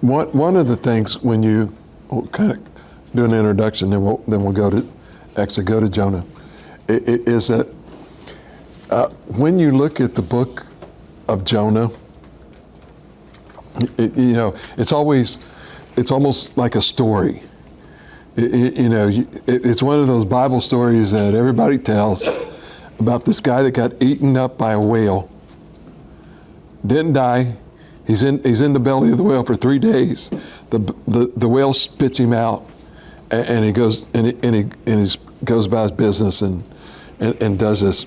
One of the things when we'll kind of do an introduction, then we'll go to Jonah, is that when you look at the book of Jonah, it's almost like a story. It's one of those Bible stories that everybody tells about this guy that got eaten up by a whale. Didn't die. He's in the belly of the whale for 3 days. The whale spits him out, and he goes he goes about his business and does this,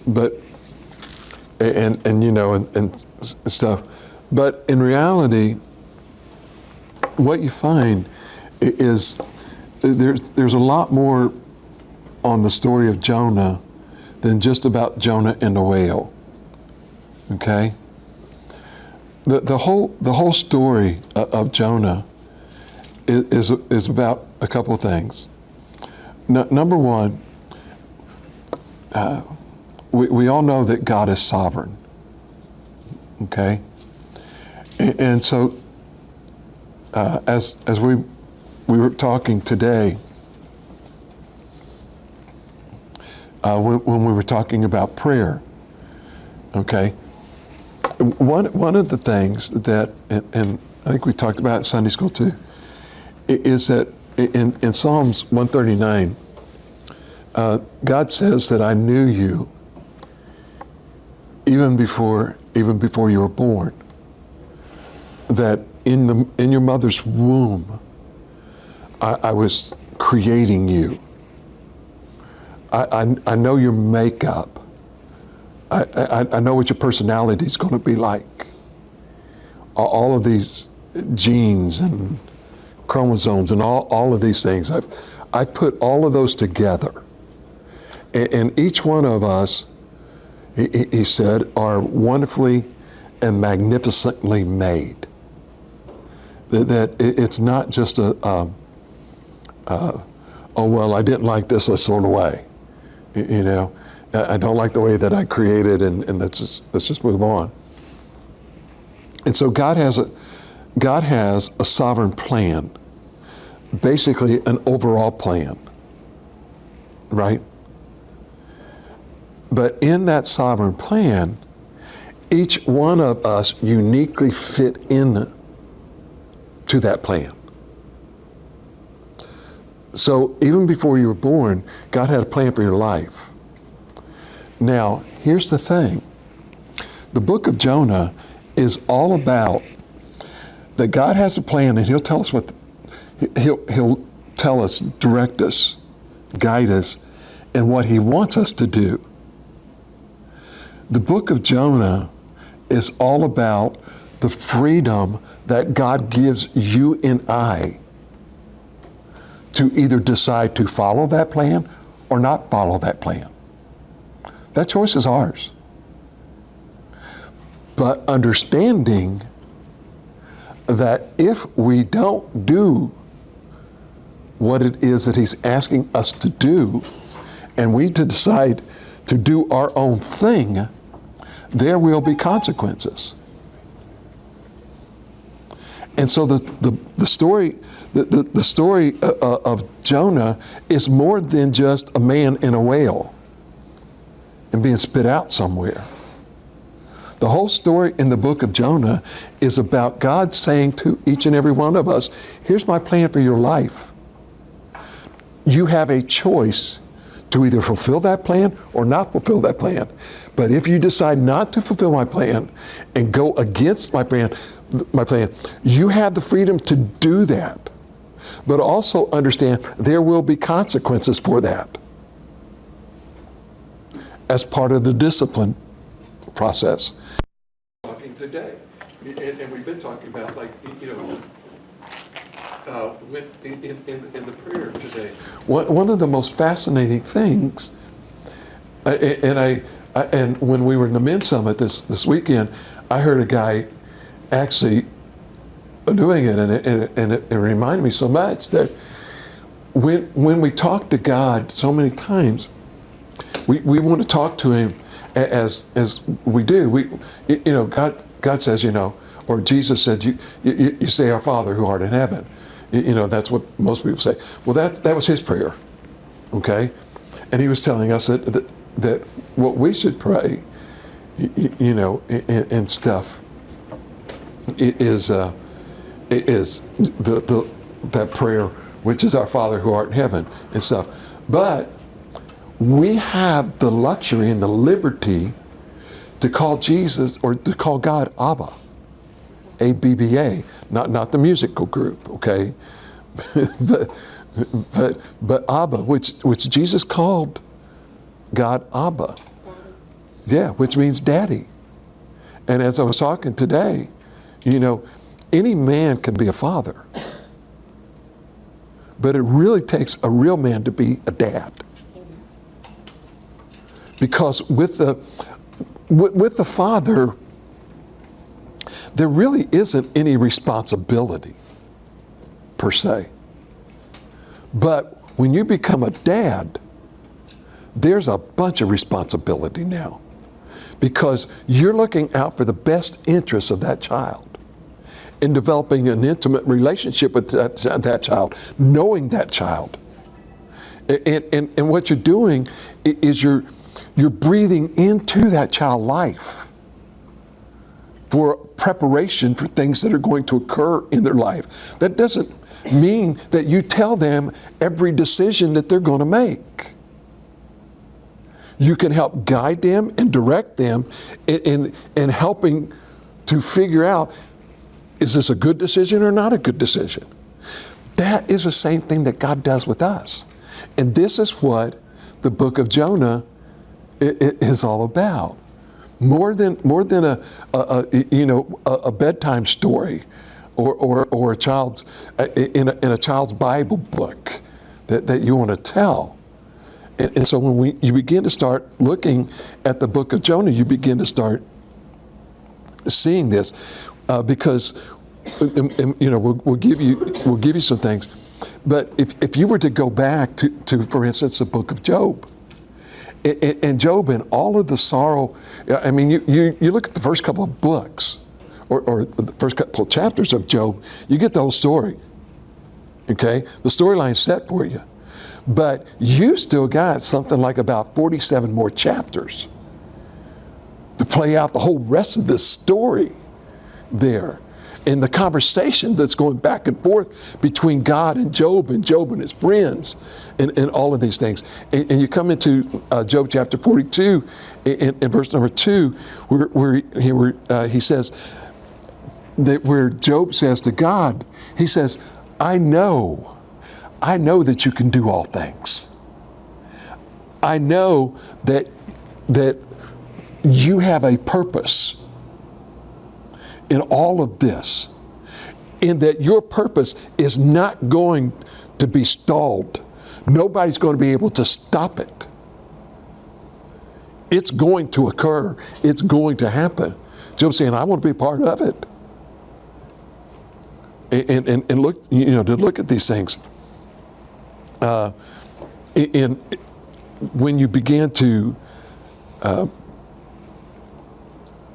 and stuff. But in reality, what you find is there's a lot more on the story of Jonah than just about Jonah and the whale. Okay? The whole story of Jonah is about a couple of things. Number one, we all know that God is sovereign. Okay, and so as we were talking today, when we were talking about prayer, okay. One of the things that, and I think we talked about it in Sunday school too, is that in Psalms 139, God says that I knew you even before you were born. That in your mother's womb, I was creating you. I know your makeup. I know what your personality is going to be like. All of these genes and chromosomes and all of these things, I put all of those together. And each one of us, he said, are wonderfully and magnificently made. That it's not just oh, well, I didn't like this, let's throw it away. I don't like the way that I created, and let's just move on. And so God has a sovereign plan, basically an overall plan, right? But in that sovereign plan, each one of us uniquely fit in to that plan. So even before you were born, God had a plan for your life. Now, here's the thing. The book of Jonah is all about that God has a plan, and He'll tell us He'll tell us, direct us, guide us, and what He wants us to do. The book of Jonah is all about the freedom that God gives you and I to either decide to follow that plan or not follow that plan. That choice is ours. But understanding that if we don't do what it is that He's asking us to do, and we decide to do our own thing, there will be consequences. And so the story of Jonah is more than just a man in a whale and being spit out somewhere. The whole story in the book of Jonah is about God saying to each and every one of us, here's my plan for your life. You have a choice to either fulfill that plan or not fulfill that plan. But if you decide not to fulfill my plan and go against my plan, you have the freedom to do that. But also understand there will be consequences for that as part of the discipline process. Talking today, and we've been talking about, like, in the prayer today. One of the most fascinating things, and when we were in the men's summit this weekend, I heard a guy actually doing it, and it reminded me so much that when we talk to God so many times, we want to talk to Him as we do. God says, Or Jesus said, you say, "Our Father who art in heaven." That's what most people say. Well, that was his prayer, okay? And he was telling us that what we should pray, and stuff, is that prayer, which is "Our Father who art in heaven" and stuff. But we have the luxury and the liberty to call Jesus, or to call God Abba, A-B-B-A, not the musical group, okay? but Abba, which Jesus called God Abba. Yeah, which means daddy. And as I was talking today, any man can be a father. But it really takes a real man to be a dad. Because with the father, there really isn't any responsibility, per se. But when you become a dad, there's a bunch of responsibility now. Because you're looking out for the best interests of that child, in developing an intimate relationship with that child, knowing that child. And what you're doing is you're breathing into that child life for preparation for things that are going to occur in their life. That doesn't mean that you tell them every decision that they're going to make. You can help guide them and direct them in helping to figure out, is this a good decision or not a good decision? That is the same thing that God does with us. And this is what the book of Jonah is all about. More than a bedtime story or a child's in a child's Bible book that you want to tell. And so when you begin to start looking at the book of Jonah, you begin to start seeing this, because we'll give you some things. But if you were to go back to for instance, the book of Job, and Job and all of the sorrow, I mean, you look at the first couple of books, or the first couple of chapters of Job, you get the whole story. Okay, the storyline's set for you. But you still got something like about 47 more chapters to play out the whole rest of this story there. And the conversation that's going back and forth between God and Job and his friends and all of these things. And you come into Job chapter 42 in verse number 2 where he says, that where Job says to God, he says, I know that you can do all things. I know that you have a purpose in all of this, in that your purpose is not going to be stalled. Nobody's going to be able to stop it. It's going to occur. It's going to happen. Job's saying, I want to be a part of it. And look, to look at these things. And when you began to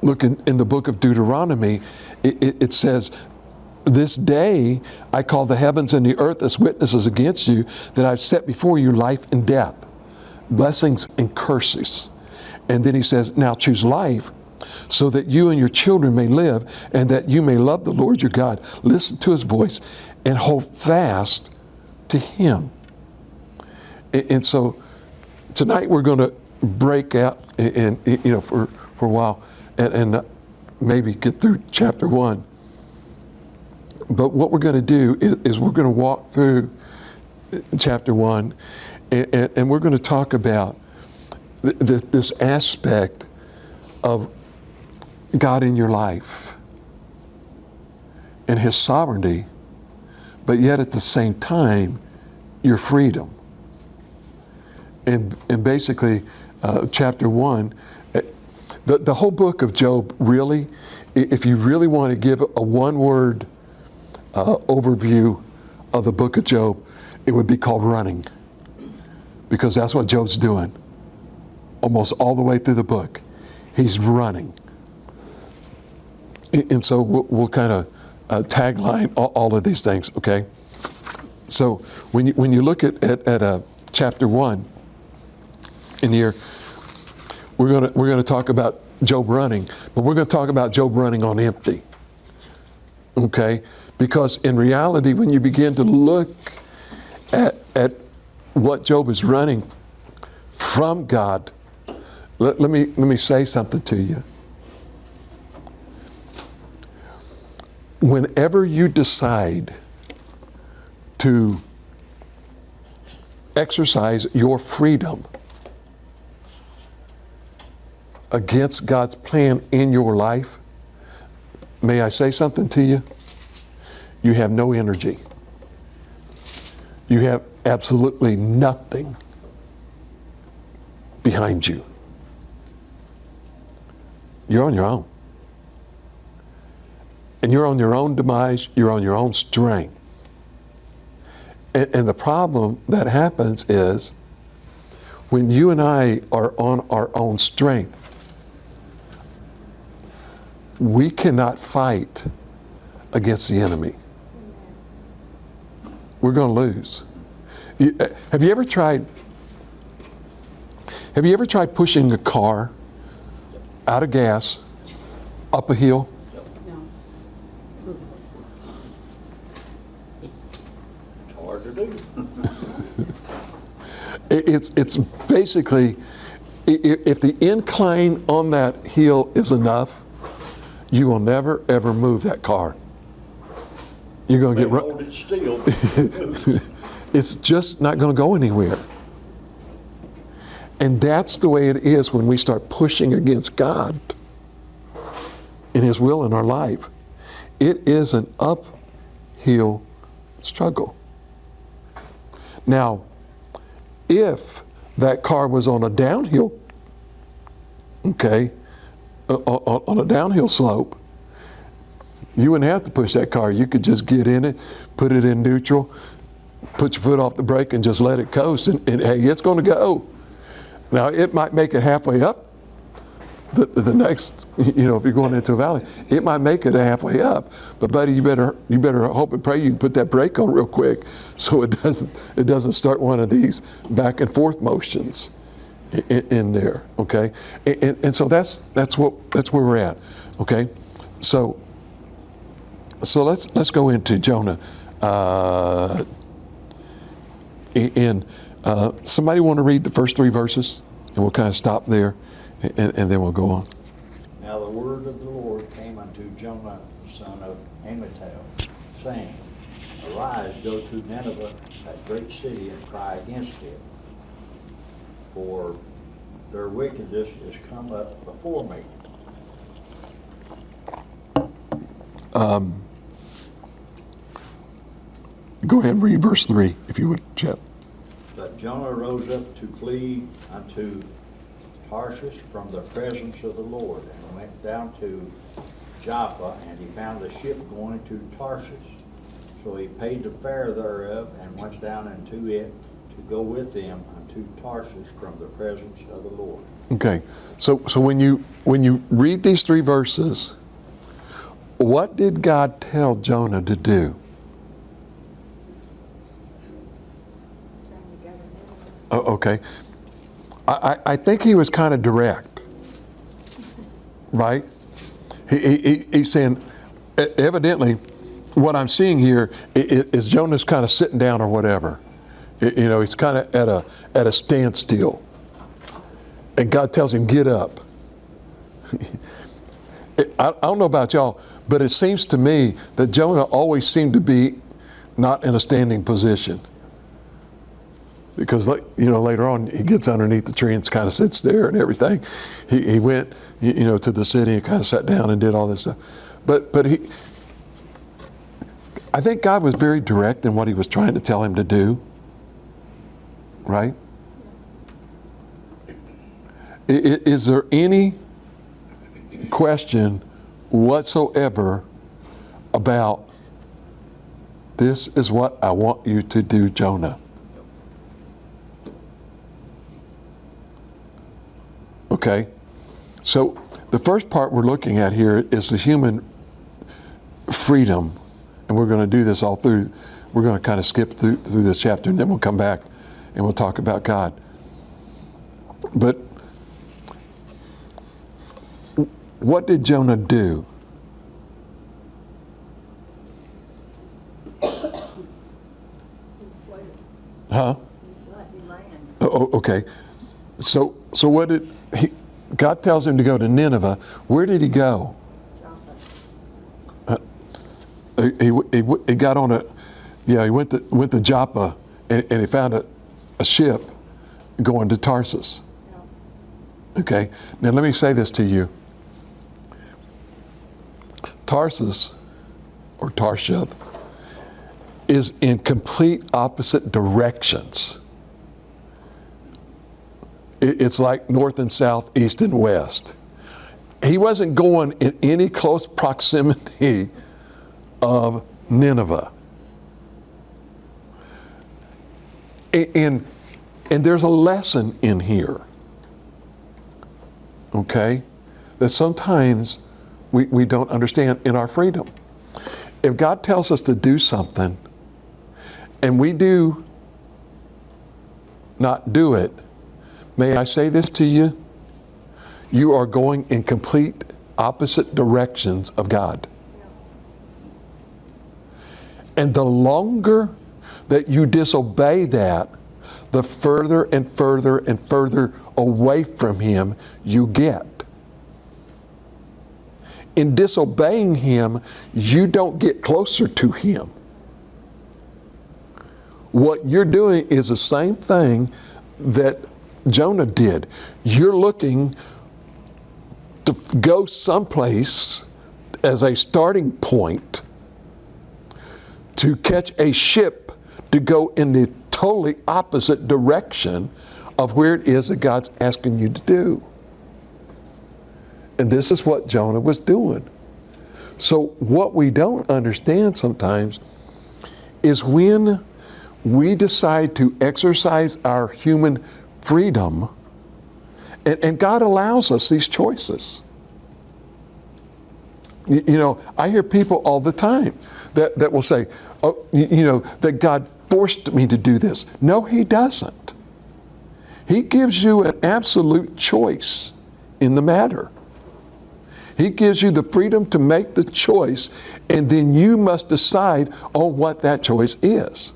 look in the book of Deuteronomy, it says, this day I call the heavens and the earth as witnesses against you that I've set before you life and death, blessings and curses. And then he says, now choose life so that you and your children may live and that you may love the Lord your God. Listen to his voice and hold fast to him. And so tonight we're going to break out and for a while and maybe get through chapter 1. But what we're going to do is we're going to walk through chapter 1 and we're going to talk about this aspect of God in your life and his sovereignty, but yet at the same time, your freedom. And basically, chapter 1, the whole book of Job, really, if you really want to give a one-word overview of the book of Job, it would be called running. Because that's what Job's doing. Almost all the way through the book. He's running. And so we'll kind of tagline all of these things, okay? So when you look at chapter 1 in here, we're gonna talk about Job running, but we're going to talk about Job running on empty, okay? Because in reality, when you begin to look at what Job is running from God, let me say something to you. Whenever you decide to exercise your freedom against God's plan in your life, may I say something to you? You have no energy. You have absolutely nothing behind you. You're on your own. And you're on your own demise, you're on your own strength. And the problem that happens is when you and I are on our own strength, we cannot fight against the enemy. We're going to lose. Have you ever tried pushing a car out of gas up a hill? No. It's hard to do. It's basically, if the incline on that hill is enough, you will never ever move that car. You're going to get hold it still. It's just not going to go anywhere. And that's the way it is when we start pushing against God and His will in our life. It is an uphill struggle. Now, if that car was on a downhill, okay, on a downhill slope, you wouldn't have to push that car. You could just get in it, put it in neutral, put your foot off the brake and just let it coast, and hey, it's going to go. Now, it might make it halfway up the next, if you're going into a valley, it might make it halfway up. But buddy, you better hope and pray you can put that brake on real quick so it doesn't start one of these back and forth motions in there, okay? And so that's where we're at, okay? So let's go into Jonah. Somebody want to read the first 3 verses, and we'll kind of stop there, and then we'll go on. Now the word of the Lord came unto Jonah, the son of Amittai, saying, Arise, go to Nineveh, that great city, and cry against it, for their wickedness is come up before me. Go ahead and read verse 3, if you would, Chip. But Jonah rose up to flee unto Tarshish from the presence of the Lord, and went down to Joppa, and he found a ship going to Tarshish. So he paid the fare thereof, and went down into it to go with them unto Tarshish from the presence of the Lord. Okay, so when you read these 3 verses, what did God tell Jonah to do? Oh, okay. I think he was kind of direct, right? He's saying, evidently, what I'm seeing here is Jonah's kind of sitting down or whatever. He's kind of at a standstill. And God tells him, get up. I don't know about y'all, but it seems to me that Jonah always seemed to be not in a standing position. Because, later on, he gets underneath the tree and kind of sits there and everything. He went, to the city and kind of sat down and did all this stuff. But I think God was very direct in what He was trying to tell him to do. Right? Is there any question whatsoever about this is what I want you to do, Jonah? Okay, so the first part we're looking at here is the human freedom, and we're going to do this all through. We're going to kind of skip through this chapter, and then we'll come back and we'll talk about God. But what did Jonah do? Huh? Oh, okay. So what did he? God tells him to go to Nineveh. Where did he go? He got on a. Yeah, he went to Joppa, and he found a ship going to Tarsus. Okay. Now let me say this to you. Tarsus, or Tarshish, is in complete opposite directions. It's like north and south, east and west. He wasn't going in any close proximity of Nineveh. And there's a lesson in here, okay, that sometimes we don't understand in our freedom. If God tells us to do something and we do not do it, may I say this to you? You are going in complete opposite directions of God. And the longer that you disobey that, the further and further and further away from Him you get. In disobeying Him, you don't get closer to Him. What you're doing is the same thing that Jonah did. You're looking to go someplace as a starting point to catch a ship to go in the totally opposite direction of where it is that God's asking you to do. And this is what Jonah was doing. So what we don't understand sometimes is when we decide to exercise our human freedom, and God allows us these choices. You know, I hear people all the time that will say, oh, you know, that God forced me to do this. No, He doesn't. He gives you an absolute choice in the matter. He gives you the freedom to make the choice, and then you must decide on what that choice is.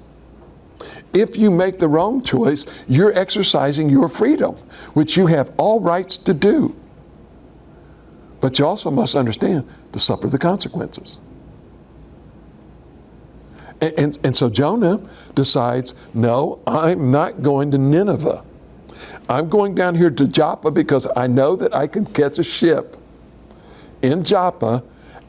If you make the wrong choice, you're exercising your freedom, which you have all rights to do. But you also must understand to suffer the consequences. And so Jonah decides, no, I'm not going to Nineveh. I'm going down here to Joppa because I know that I can catch a ship in Joppa,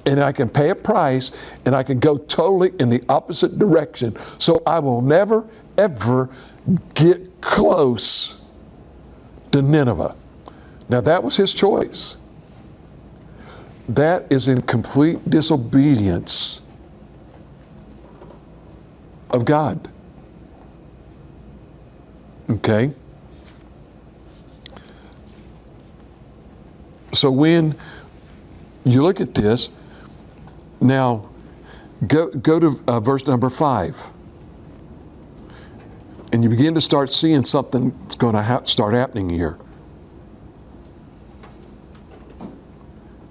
and I can pay a price, and I can go totally in the opposite direction. So I will never, ever get close to Nineveh. Now that was his choice. That is in complete disobedience of God. Okay? So when you look at this, now go to verse number 5. And you begin to start seeing something that's going to start happening here.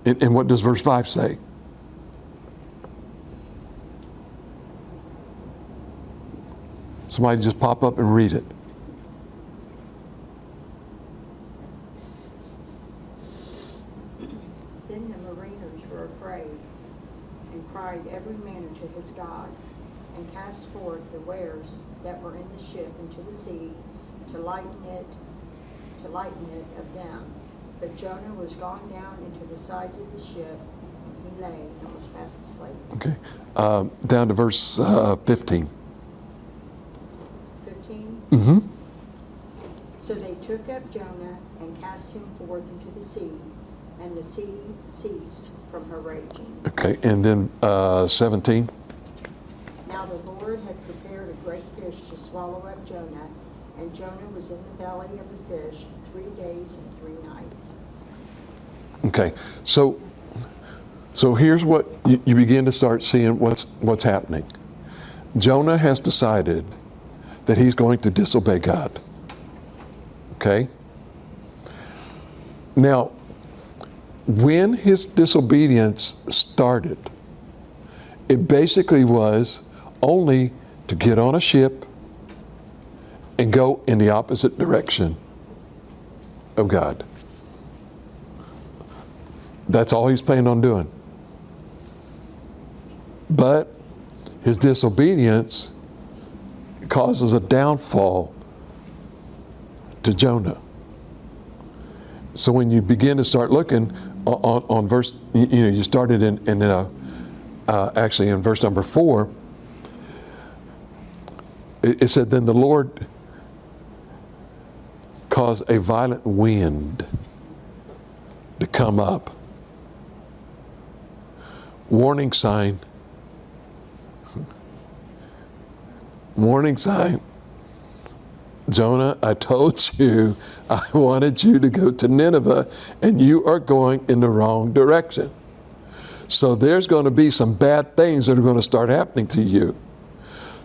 And what does verse 5 say? Somebody just pop up and read it. Then the mariners were afraid and cried every man unto his God, and cast forth the wares that were in the ship into the sea to lighten it of them. But Jonah was gone down into the sides of the ship, and he lay and was fast asleep. Okay. Down to verse 15. 15. Mm-hmm. So they took up Jonah and cast him forth into the sea, and the sea ceased from her raging. Okay. And then 17. Now the Lord had prepared a great fish to swallow up Jonah, and Jonah was in the belly of the fish 3 days and 3 nights. Okay. So So here's what you begin to start seeing what's happening. Jonah has decided that he's going to disobey God. Okay? Now, when his disobedience started, it basically was only to get on a ship and go in the opposite direction of God. That's all he's planning on doing. But his disobedience causes a downfall to Jonah. So when you begin to start looking on verse, you started actually in verse number 4, it said, then the Lord caused a violent wind to come up. Warning sign. Warning sign. Jonah, I told you I wanted you to go to Nineveh, and you are going in the wrong direction. So there's going to be some bad things that are going to start happening to you.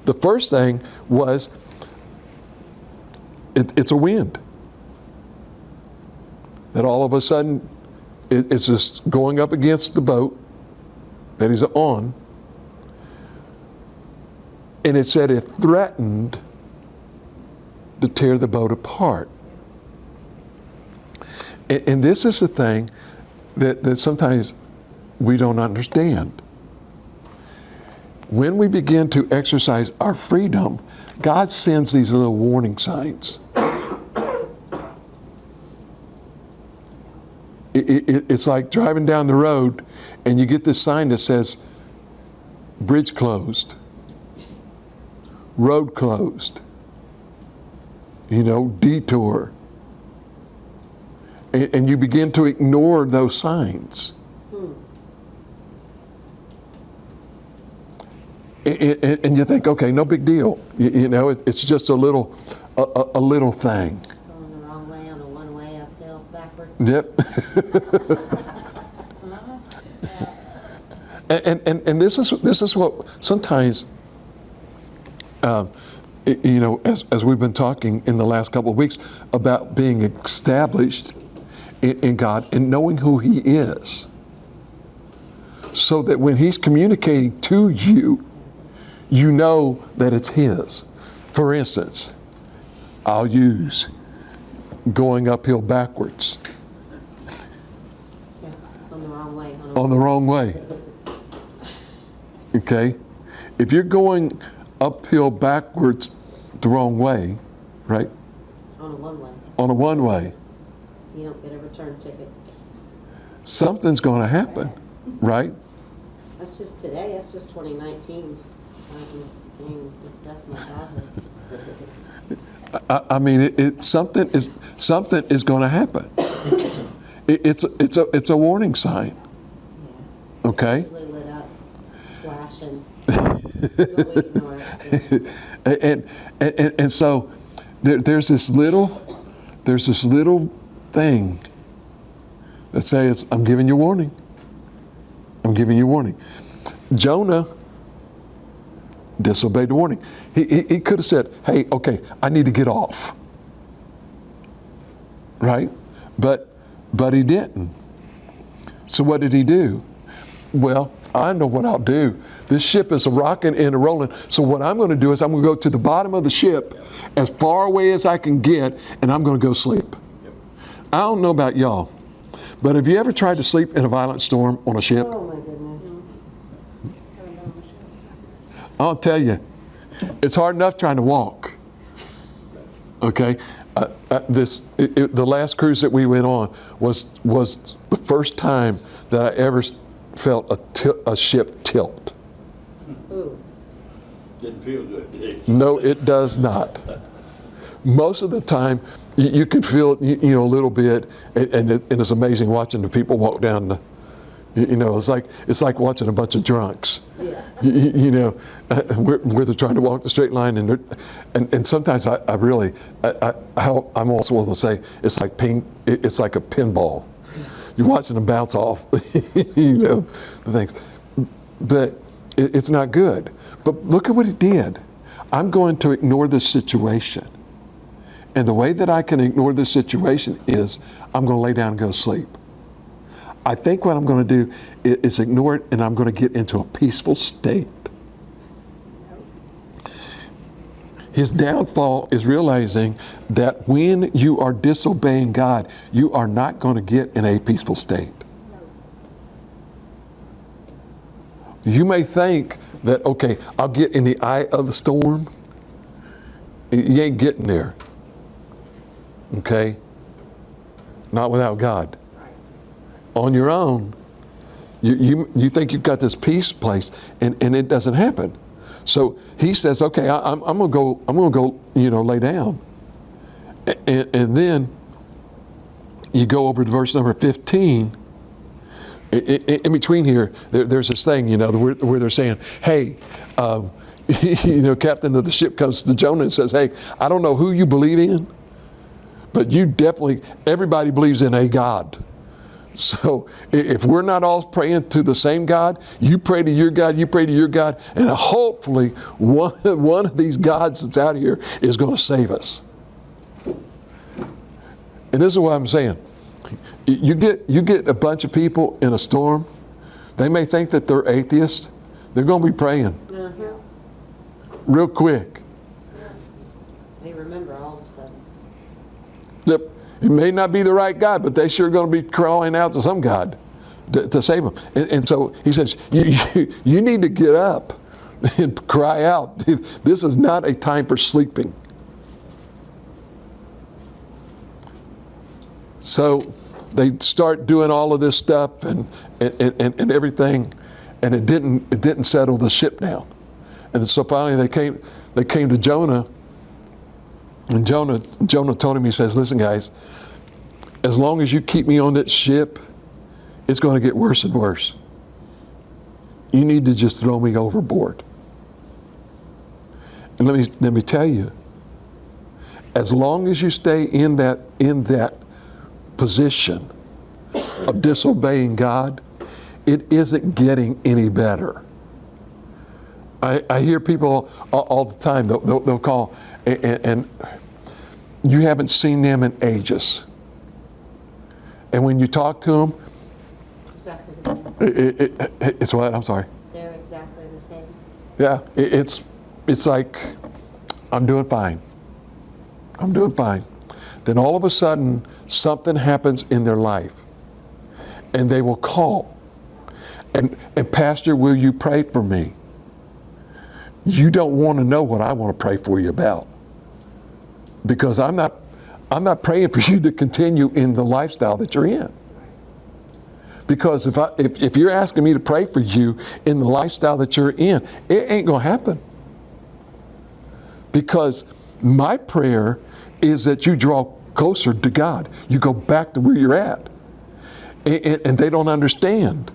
The first thing was, it's a wind. That all of a sudden, it's just going up against the boat that he's on. And it said it threatened to tear the boat apart. And this is the thing that sometimes we don't understand. When we begin to exercise our freedom, God sends these little warning signs. It's like driving down the road and you get this sign that says, bridge closed, road closed, detour. And you begin to ignore those signs. And you think, okay, no big deal. It's just a little thing. Just going the wrong way on a one-way uphill backwards. Yep. and this is what sometimes, as we've been talking in the last couple of weeks about being established in God and knowing who He is, so that when He's communicating to you, you know that it's His. For instance, I'll use going uphill backwards. Yeah, on the wrong way. On the wrong way. Okay? If you're going uphill backwards the wrong way, right? On a one-way. On a one-way, You don't get a return ticket. something's going to happen, right? That's just today. That's just 2019. I can discuss my childhood. I mean, something is going to happen. It's a warning sign. Okay. Usually lit up, flashing. But we ignore it. And so there's this little thing that says, I'm giving you warning. I'm giving you warning. Jonah disobeyed the warning. He could have said, hey, okay, I need to get off. Right? But he didn't. So what did he do? Well, I know what I'll do. This ship is rocking and rolling. So what I'm going to do is I'm going to go to the bottom of the ship as far away as I can get, and I'm going to go sleep. I don't know about y'all, but have you ever tried to sleep in a violent storm on a ship? Oh my goodness. I'll tell you, it's hard enough trying to walk. Okay, the last cruise that we went on was the first time that I ever felt a ship tilt. Ooh. Didn't feel good, did it? No, it does not. Most of the time, you can feel it, a little bit, and it's amazing watching the people walk down the. It's like watching a bunch of drunks. Yeah. Where they're trying to walk the straight line, and sometimes I'm also willing to say it's like a pinball. you're watching them bounce off, you know, the things. But it's not good. But look at what he did. I'm going to ignore this situation. And the way that I can ignore this situation is I'm going to lay down and go to sleep. I think what I'm going to do is ignore it, and I'm going to get into a peaceful state. His downfall is realizing that when you are disobeying God, you are not going to get in a peaceful state. You may think that, okay, I'll get in the eye of the storm. You ain't getting there. Okay? Not without God. On your own, you think you've got this peace place, and it doesn't happen. So he says, okay, I'm gonna go, you know, lay down. And then you go over to verse number 15. In between here, there's this thing, you know, where they're saying, hey, you know, captain of the ship comes to Jonah and says, hey, I don't know who you believe in, but everybody believes in a God. So if we're not all praying to the same God, you pray to your God, you pray to your God, and hopefully one of these gods that's out here is going to save us. And this is what I'm saying. You get a bunch of people in a storm, they may think that they're atheists. They're going to be praying real quick. They remember all of a sudden. Yep. It may not be the right God, but they sure going to be crawling out to some God to save them. And so he says, you need to get up and cry out. This is not a time for sleeping. So they start doing all of this stuff and everything, and it didn't settle the ship down. And so finally they came to Jonah. And Jonah told him, he says, listen, guys, as long as you keep me on that ship, it's going to get worse and worse. You need to just throw me overboard. And let me tell you, as long as you stay in that position of disobeying God, it isn't getting any better. I hear people all the time, they'll call, and you haven't seen them in ages. And when you talk to them, Exactly the same. it's what? I'm sorry. They're exactly the same. Yeah, it's like, I'm doing fine. I'm doing fine. Then all of a sudden, something happens in their life, and they will call. And Pastor, will you pray for me? You don't want to know what I want to pray for you about, because I'm not praying for you to continue in the lifestyle that you're in. Because if you're asking me to pray for you in the lifestyle that you're in, it ain't going to happen. Because my prayer is that you draw closer to God. You go back to where you're at. And they don't understand.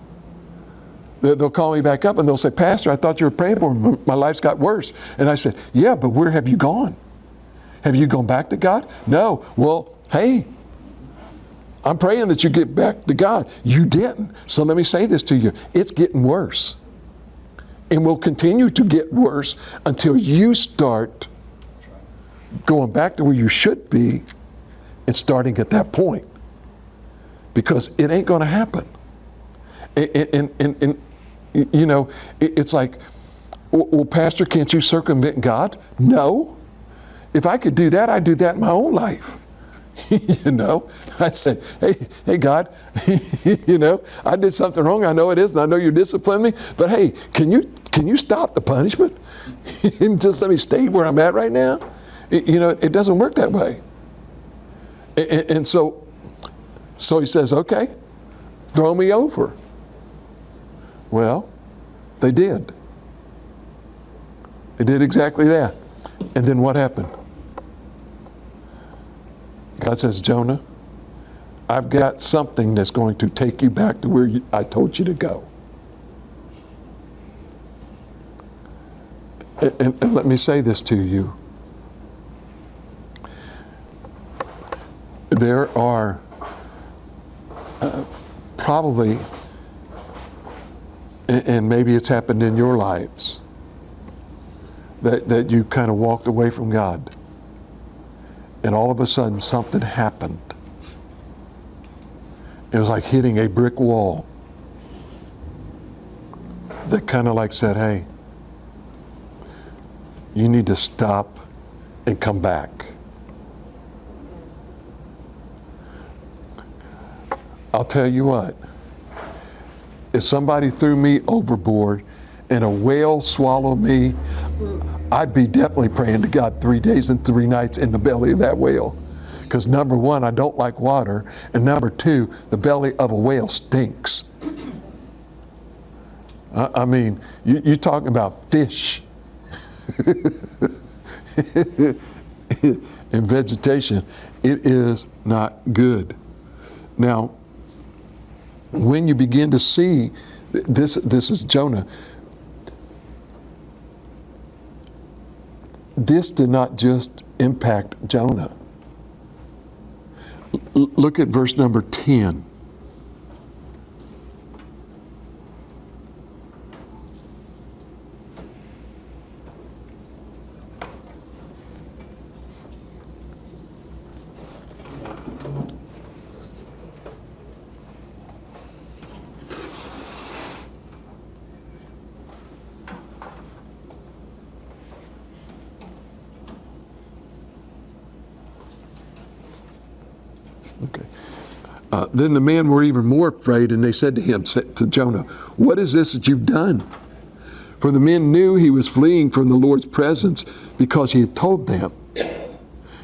They'll call me back up and they'll say, Pastor, I thought you were praying for me. My life's got worse. And I said, yeah, but where have you gone? Have you gone back to God? No. Well, hey, I'm praying that you get back to God. You didn't. So let me say this to you. It's getting worse. And will continue to get worse until you start going back to where you should be and starting at that point. Because it ain't going to happen. And you know, it's like, well, Pastor, can't you circumvent God? No. If I could do that, I'd do that in my own life. You know, I'd say, hey, God, you know, I did something wrong. I know it is, and I know you disciplined me. But hey, can you stop the punishment and just let me stay where I'm at right now? You know, it doesn't work that way. And so he says, okay, throw me over. Well, they did. They did exactly that. And then what happened? God says, Jonah, I've got something that's going to take you back to where I told you to go. And let me say this to you. There are probably, and maybe it's happened in your lives, that you kind of walked away from God, and all of a sudden something happened. It was like hitting a brick wall that kind of like said, hey, you need to stop and come back. I'll tell you what, if somebody threw me overboard and a whale swallowed me, I'd be definitely praying to God 3 days and 3 nights in the belly of that whale. Because number one, I don't like water, and number two, the belly of a whale stinks. I mean, you're talking about fish and vegetation. It is not good. Now, when you begin to see, this is Jonah. This did not just impact Jonah. Look at verse number 10. Okay. Then the men were even more afraid, and they said to him, to Jonah, "What is this that you've done?" For the men knew he was fleeing from the Lord's presence because he had told them.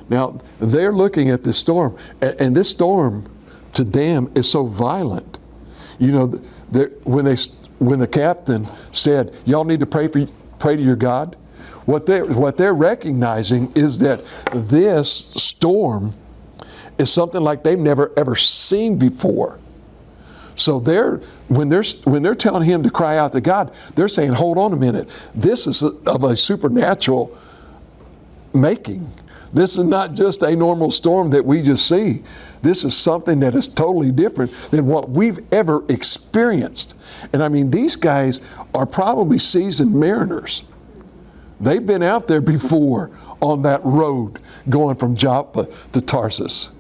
Now, they're looking at this storm, and this storm to them is so violent. You know, when the captain said, "Y'all need to pray to your God," what they're recognizing is that this storm is something like they've never ever seen before. So when they're telling him to cry out to God, they're saying, "Hold on a minute. This is of a supernatural making. This is not just a normal storm that we just see. This is something that is totally different than what we've ever experienced." And I mean, these guys are probably seasoned mariners. They've been out there before on that road going from Joppa to Tarsus.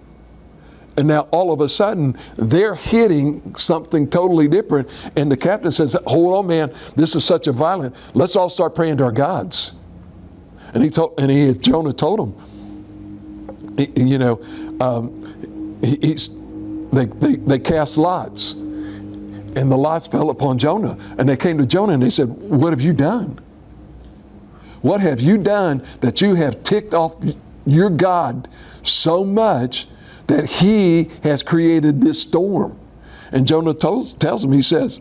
And now all of a sudden, they're hitting something totally different. And the captain says, "Hold on, man, this is such a violent, let's all start praying to our gods." And Jonah told him, they cast lots. And the lots fell upon Jonah. And they came to Jonah and they said, "What have you done? What have you done that you have ticked off your God so much that he has created this storm?" And Jonah tells him, he says,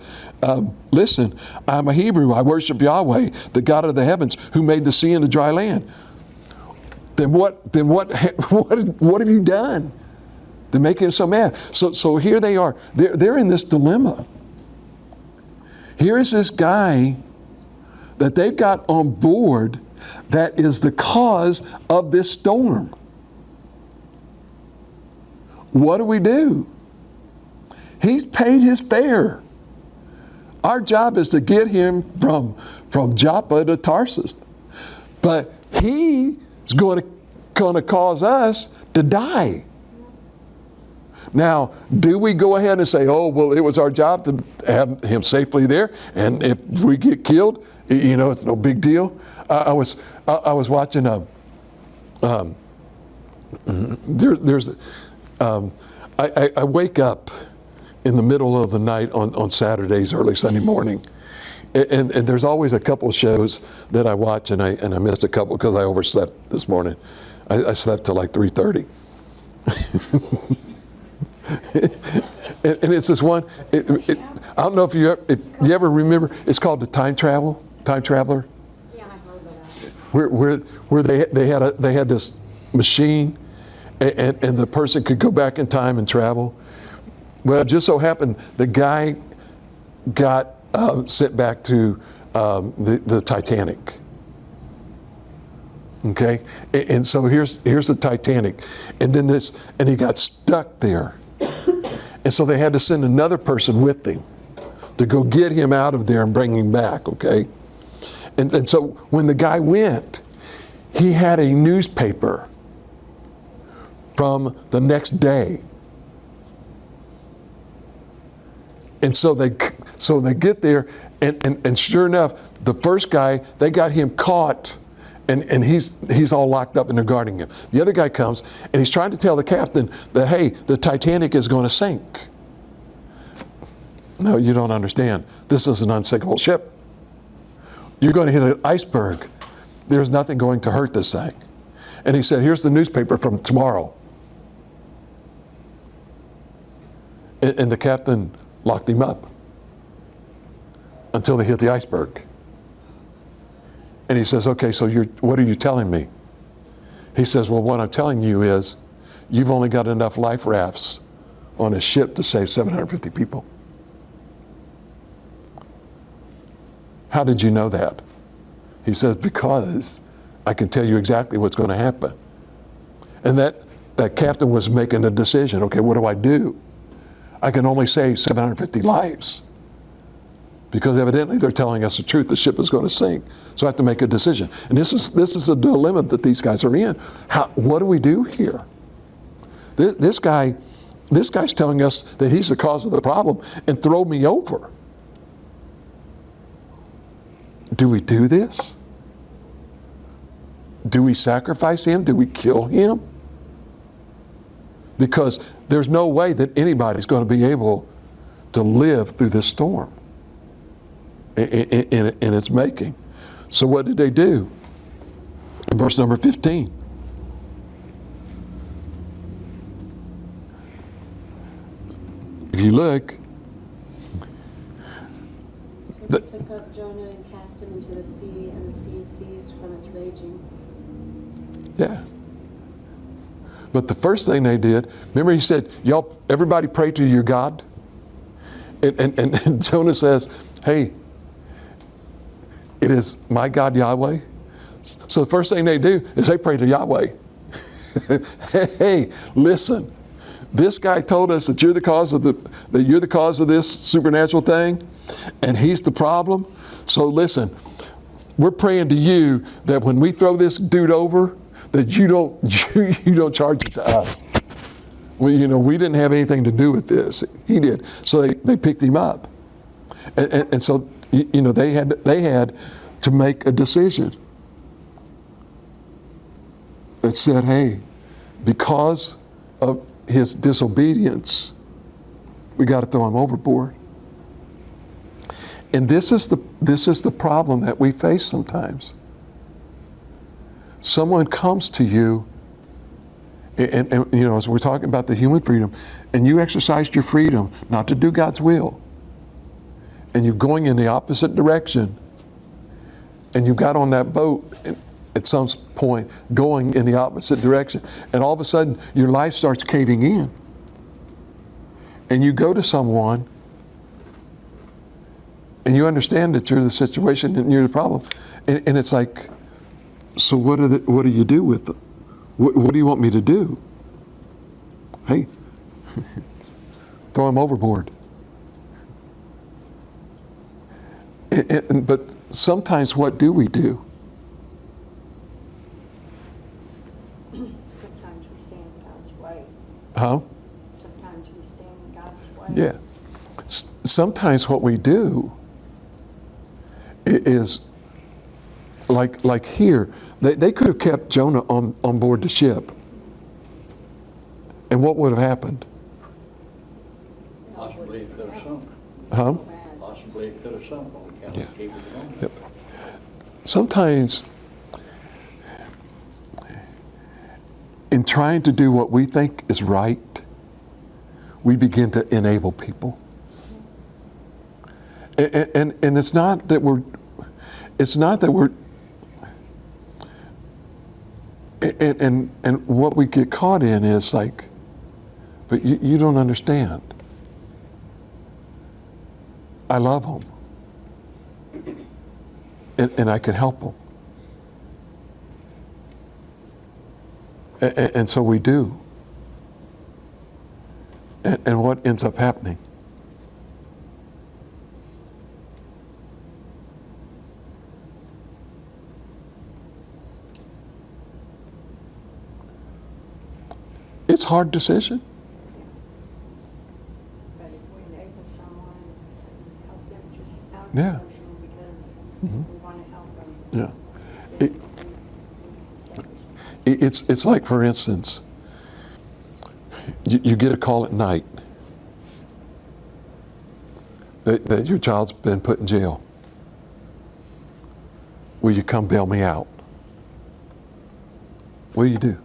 "Listen, I'm a Hebrew. I worship Yahweh, the God of the heavens, who made the sea and the dry land." Then what have you done to make him so mad? So here they are. They're in this dilemma. Here is this guy that they've got on board that is the cause of this storm. What do? He's paid his fare. Our job is to get him from Joppa to Tarsus. But he's going to cause us to die. Now, do we go ahead and say, "Oh, well, it was our job to have him safely there, and if we get killed, it's no big deal"? I was watching I wake up in the middle of the night on Saturdays, early Sunday morning, and there's always a couple shows that I watch, and I missed a couple because I overslept this morning. I slept till like 3:30. and it's this one. I don't know if you ever remember. It's called the Time Traveler. Yeah, I heard about it. Where they had this machine, and the person could go back in time and travel. Well, it just so happened the guy got sent back to the Titanic. Okay, and so here's the Titanic, and he got stuck there, And so they had to send another person with him to go get him out of there and bring him back, okay? And so when the guy went, he had a newspaper from the next day. And so they get there, and sure enough, the first guy, they got him caught, and he's all locked up and they're guarding him. The other guy comes, and he's trying to tell the captain that, hey, the Titanic is going to sink. No, you don't understand. This is an unsinkable ship. You're going to hit an iceberg. There's nothing going to hurt this thing. And he said, here's the newspaper from tomorrow. And the captain locked him up until they hit the iceberg. And he says, okay, so what are you telling me? He says, well, what I'm telling you is you've only got enough life rafts on a ship to save 750 people. How did you know that? He says, because I can tell you exactly what's going to happen. And that captain was making a decision. Okay, what do I do? I can only save 750 lives. Because evidently they're telling us the truth, the ship is going to sink. So I have to make a decision. And this is a dilemma that these guys are in. What do we do here? This guy's telling us that he's the cause of the problem and throw me over. Do we do this? Do we sacrifice him? Do we kill him? Because there's no way that anybody's going to be able to live through this storm in its making. So what did they do? In verse number 15. If you look, So they took up Jonah and cast him into the sea, and the sea ceased from its raging. yeah. But the first thing they did, remember he said, y'all, everybody pray to your God? And Jonah says, hey, it is my God Yahweh. So the first thing they do is they pray to Yahweh. Hey, listen, this guy told us that you're the cause of this supernatural thing, and he's the problem. So listen, we're praying to you that when we throw this dude over, that you don't charge it to us. Well, we didn't have anything to do with this. He did. So they picked him up, and so they had to make a decision that said, hey, because of his disobedience, we got to throw him overboard. And this is the problem that we face sometimes. Someone comes to you, and as we're talking about the human freedom, and you exercised your freedom not to do God's will, and you're going in the opposite direction, and you got on that boat at some point going in the opposite direction, and all of a sudden your life starts caving in, and you go to someone, and you understand that you're the situation and you're the problem, and it's like, so what do you do with it? What do you want me to do? Hey, throw him overboard. But sometimes what do we do? Sometimes we stand in God's way. Huh? Sometimes we stand in God's way. Yeah. Sometimes what we do is like here, they could have kept Jonah on board the ship. And what would have happened? Possibly it could have sunk. Huh? Possibly it could have sunk on account Yeah. of keeping it on. Yep. Sometimes in trying to do what we think is right, we begin to enable people. And it's not that we're and what we get caught in is like, but you don't understand. I love them. And I can help them. And so we do. And what ends up happening? It's a hard decision. But if we enable someone, help them just out of Yeah. emotion because Mhm. we want to help them. Yeah. then It- we can say this. It's like, for instance, you get a call at night that your child's been put in jail. Will you come bail me out? What do?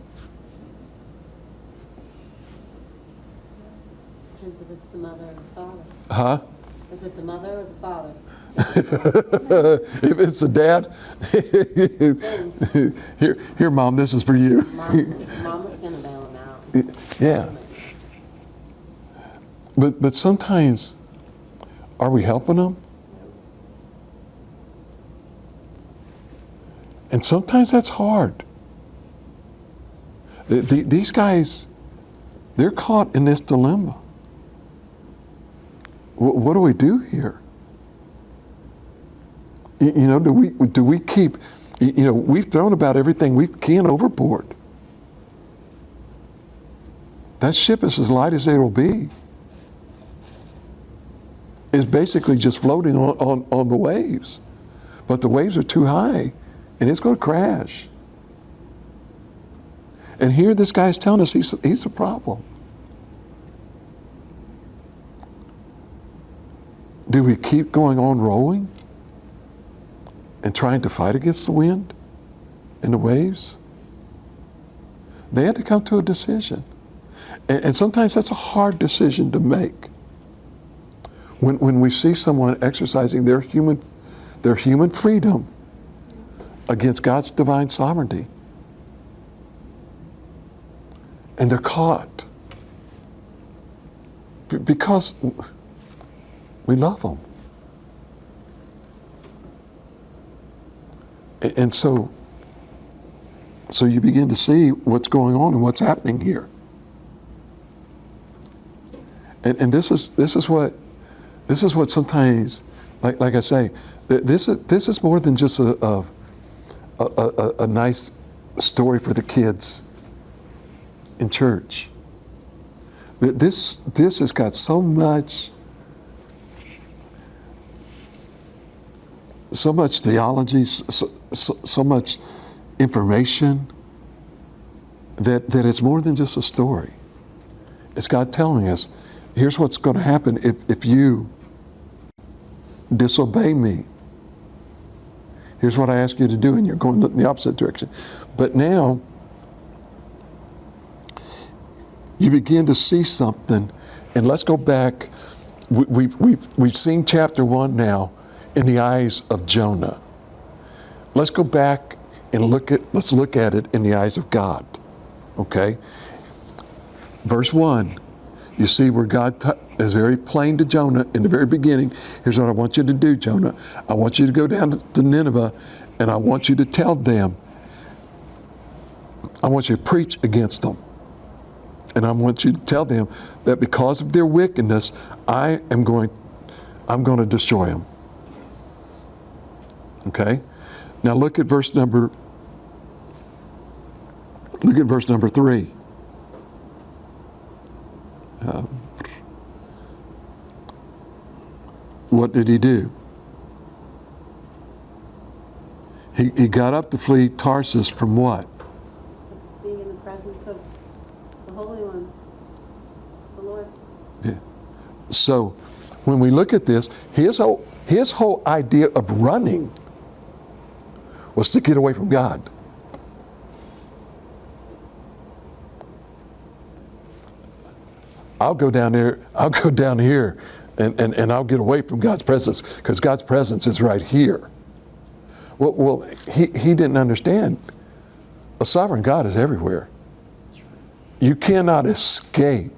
Depends if it's the mother or the father. Huh? Is it the mother or the father? If it's the dad, here, Mom, this is for you. Mama's gonna bail him out. Yeah. But sometimes, are we helping them? And sometimes that's hard. These guys, they're caught in this dilemma. What do we do here? You know, do we keep, you know, we've thrown about everything we can overboard. That ship is as light as it'll be. It's basically just floating on the waves. But the waves are too high, and it's going to crash. And here this guy's telling us he's a problem. Do we keep going on rowing and trying to fight against the wind and the waves? They had to come to a decision. And sometimes that's a hard decision to make. When we see someone exercising their human freedom against God's divine sovereignty, and they're caught because we love them. And so you begin to see what's going on and what's happening here. And this is what sometimes, like I say, this is more than just a nice story for the kids in church. This has got so much theology, so much information that it's more than just a story. It's God telling us, here's what's going to happen if you disobey me. Here's what I ask you to do, and you're going in the opposite direction. But now, you begin to see something, and let's go back. We've seen chapter 1 now in the eyes of Jonah. Let's go back and let's look at it in the eyes of God. Okay? Verse 1. You see where God is very plain to Jonah in the very beginning. Here's what I want you to do, Jonah. I want you to go down to Nineveh, and I want you to tell them. I want you to preach against them. And I want you to tell them that because of their wickedness, I'm going to destroy them. Okay? Now look at verse number 3. What did he do? He got up to flee Tarsus from what? Being in the presence of the Holy One, the Lord. Yeah. So when we look at this, his whole idea of running was to get away from God. I'll go down here, and I'll get away from God's presence, because God's presence is right here. Well, he didn't understand. A sovereign God is everywhere. You cannot escape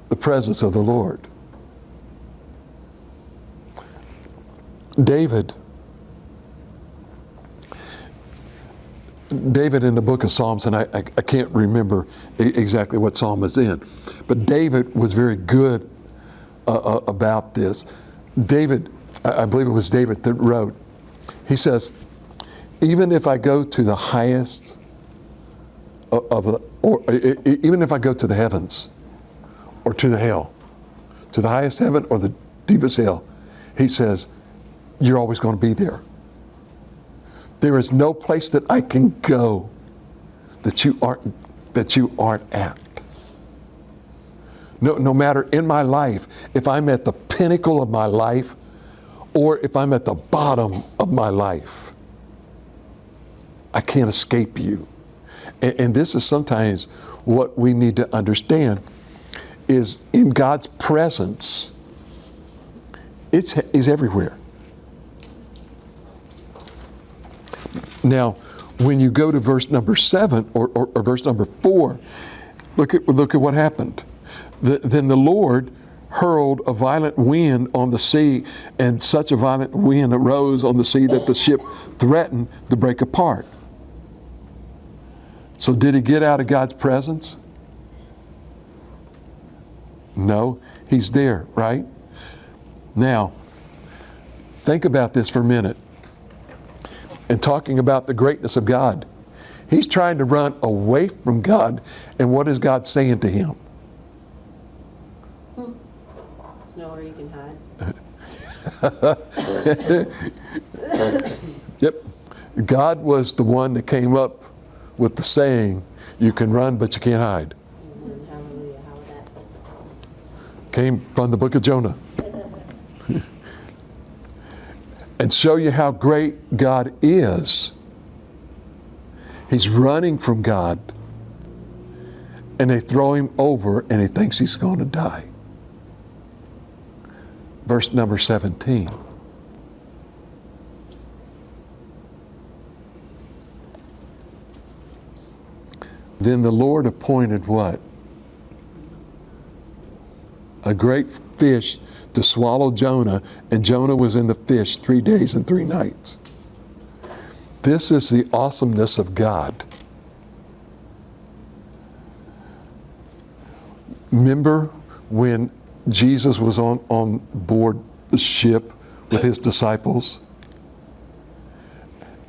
the presence of the Lord. David David in the book of Psalms, and I can't remember exactly what psalm it's in, but David was very good about this. David, I believe it was David that wrote, he says, even if I go to the highest even if I go to the heavens or to the hell, to the highest heaven or the deepest hell, he says, you're always going to be there. There is no place that I can go that you aren't at. No matter in my life, if I'm at the pinnacle of my life or if I'm at the bottom of my life, I can't escape you. And this is sometimes what we need to understand is in God's presence, is everywhere. Now, when you go to verse number 7 or verse number 4, look at what happened. Then the Lord hurled a violent wind on the sea, and such a violent wind arose on the sea that the ship threatened to break apart. So did he get out of God's presence? No, he's there, right? Now, think about this for a minute. And talking about the greatness of God. He's trying to run away from God, and what is God saying to him? There's nowhere you can hide. Yep. God was the one that came up with the saying, you can run but you can't hide. Amen. Hallelujah. How would that? Came from the book of Jonah. And show you how great God is. He's running from God, and they throw him over, and he thinks he's going to die. Verse number 17. Then the Lord appointed what? A great fish to swallow Jonah, and Jonah was in the fish 3 days and 3 nights. This is the awesomeness of God. Remember when Jesus was on board the ship with his disciples,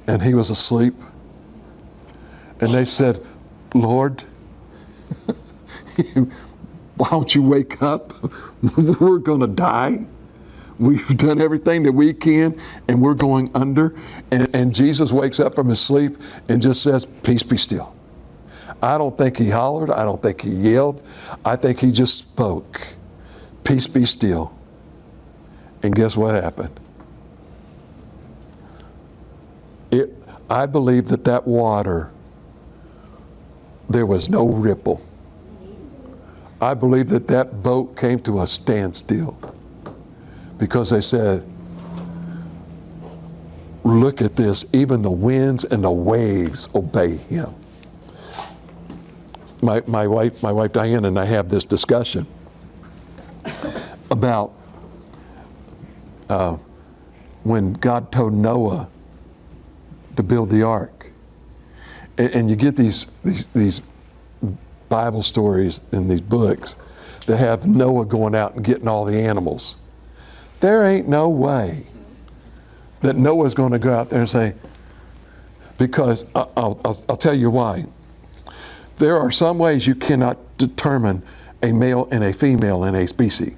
and he was asleep, and they said, Lord, why don't you wake up? We're going to die. We've done everything that we can, and we're going under. And Jesus wakes up from his sleep and just says, peace be still. I don't think he hollered. I don't think he yelled. I think he just spoke. Peace be still. And guess what happened? I believe that water, there was no ripple. I believe that boat came to a standstill because they said, look at this, even the winds and the waves obey him. My wife Diana and I have this discussion about when God told Noah to build the ark. And you get these Bible stories in these books that have Noah going out and getting all the animals. There ain't no way that Noah's going to go out there and say, because I'll tell you why. There are some ways you cannot determine a male and a female in a species.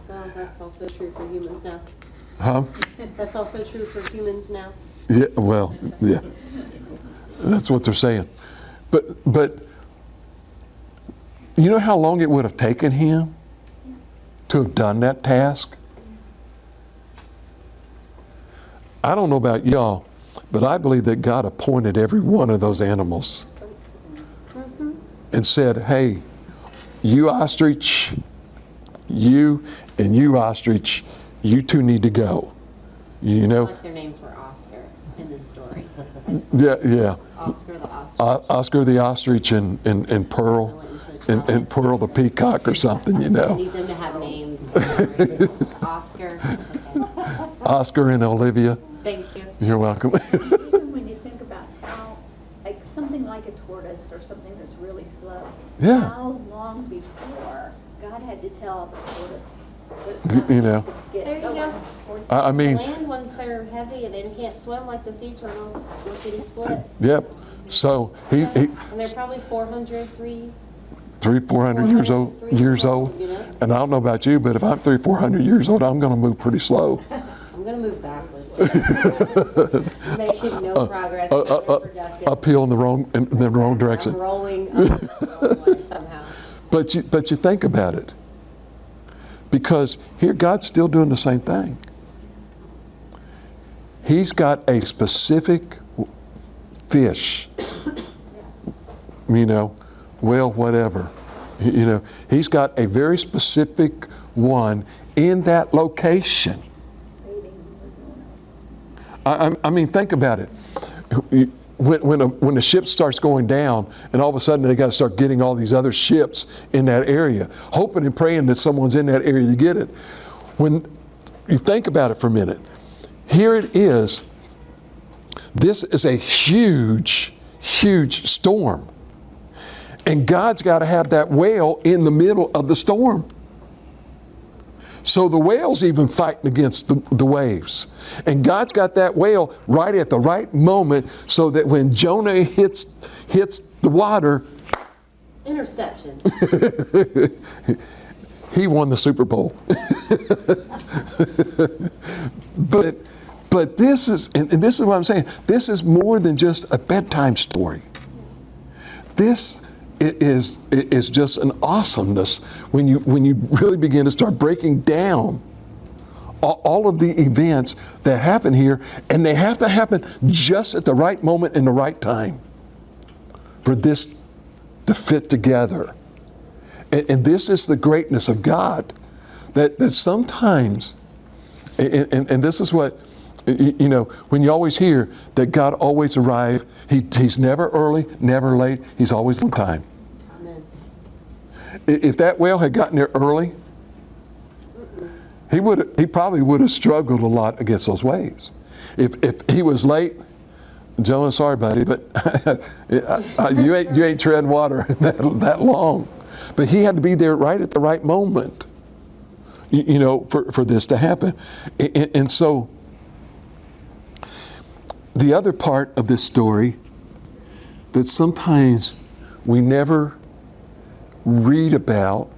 Well, that's also true for humans now. Huh? That's also true for humans now. Yeah, well, yeah. That's what they're saying. But you know how long it would have taken him to have done that task? I don't know about y'all, but I believe that God appointed every one of those animals and said, hey, you ostrich, you and you ostrich, you two need to go. You know? Like their names were Oscar in this story. Yeah. Oscar the ostrich. Oscar the ostrich and Pearl and Pearl the peacock or something, you I know. need them to have names. Sorry. Oscar. Okay. Oscar and Olivia. Thank you. You're welcome. Even when you think Yeah. How long before God had to tell the tortoise You know. get There you going go. towards I The mean, land ones that are heavy and they can't swim like the sea turtles, lickety split. yep. So he And they're probably 400, 400 years old, you know? and I don't know about you, but if I'm 400 years old, I'm going to move pretty slow. I'm gonna move backwards. Making no progress, Uh, not very productive. Uphill in the wrong direction. I'm rolling up the wrong way somehow. But you think about it, because here God's still doing the same thing. He's got a specific fish, whale, whatever. He's got a very specific one in that location. I mean, think about it. When the ship starts going down, and all of a sudden they got to start getting all these other ships in that area, hoping and praying that someone's in that area to get it. When you think about it for a minute, here it is. This is a huge, huge storm. And God's got to have that whale in the middle of the storm. So the whale's even fighting against the waves. And God's got that whale right at the right moment so that when Jonah hits the water, Interception. he won the Super Bowl. But this is, and this is what I'm saying, this is more than just a bedtime story. This is just an awesomeness when you really begin to start breaking down all of the events that happen here, and they have to happen just at the right moment and the right time for this to fit together. And this is the greatness of God, that sometimes, and this is what, when you always hear that God always arrives, He's never early, never late, He's always on time. Amen. If that whale had gotten there early, he probably would have struggled a lot against those waves. If he was late, Jonah, sorry buddy, but you ain't treading water that long. But he had to be there right at the right moment, for this to happen. And so the other part of this story that sometimes we never read about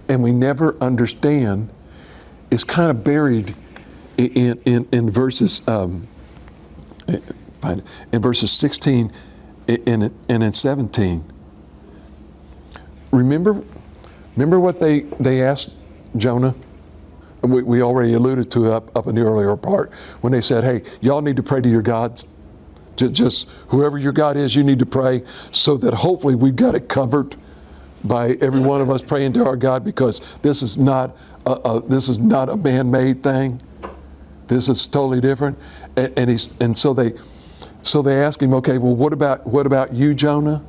and we never understand is kind of buried in verses in verses 16 and in 17. Remember what they asked Jonah? We already alluded to it up in the earlier part when they said, hey, y'all need to pray to your gods. Just whoever your God is, you need to pray so that hopefully we've got it covered by every one of us praying to our God, because this is not a man-made thing. This is totally different. And so they ask him, okay, well, what about you, Jonah?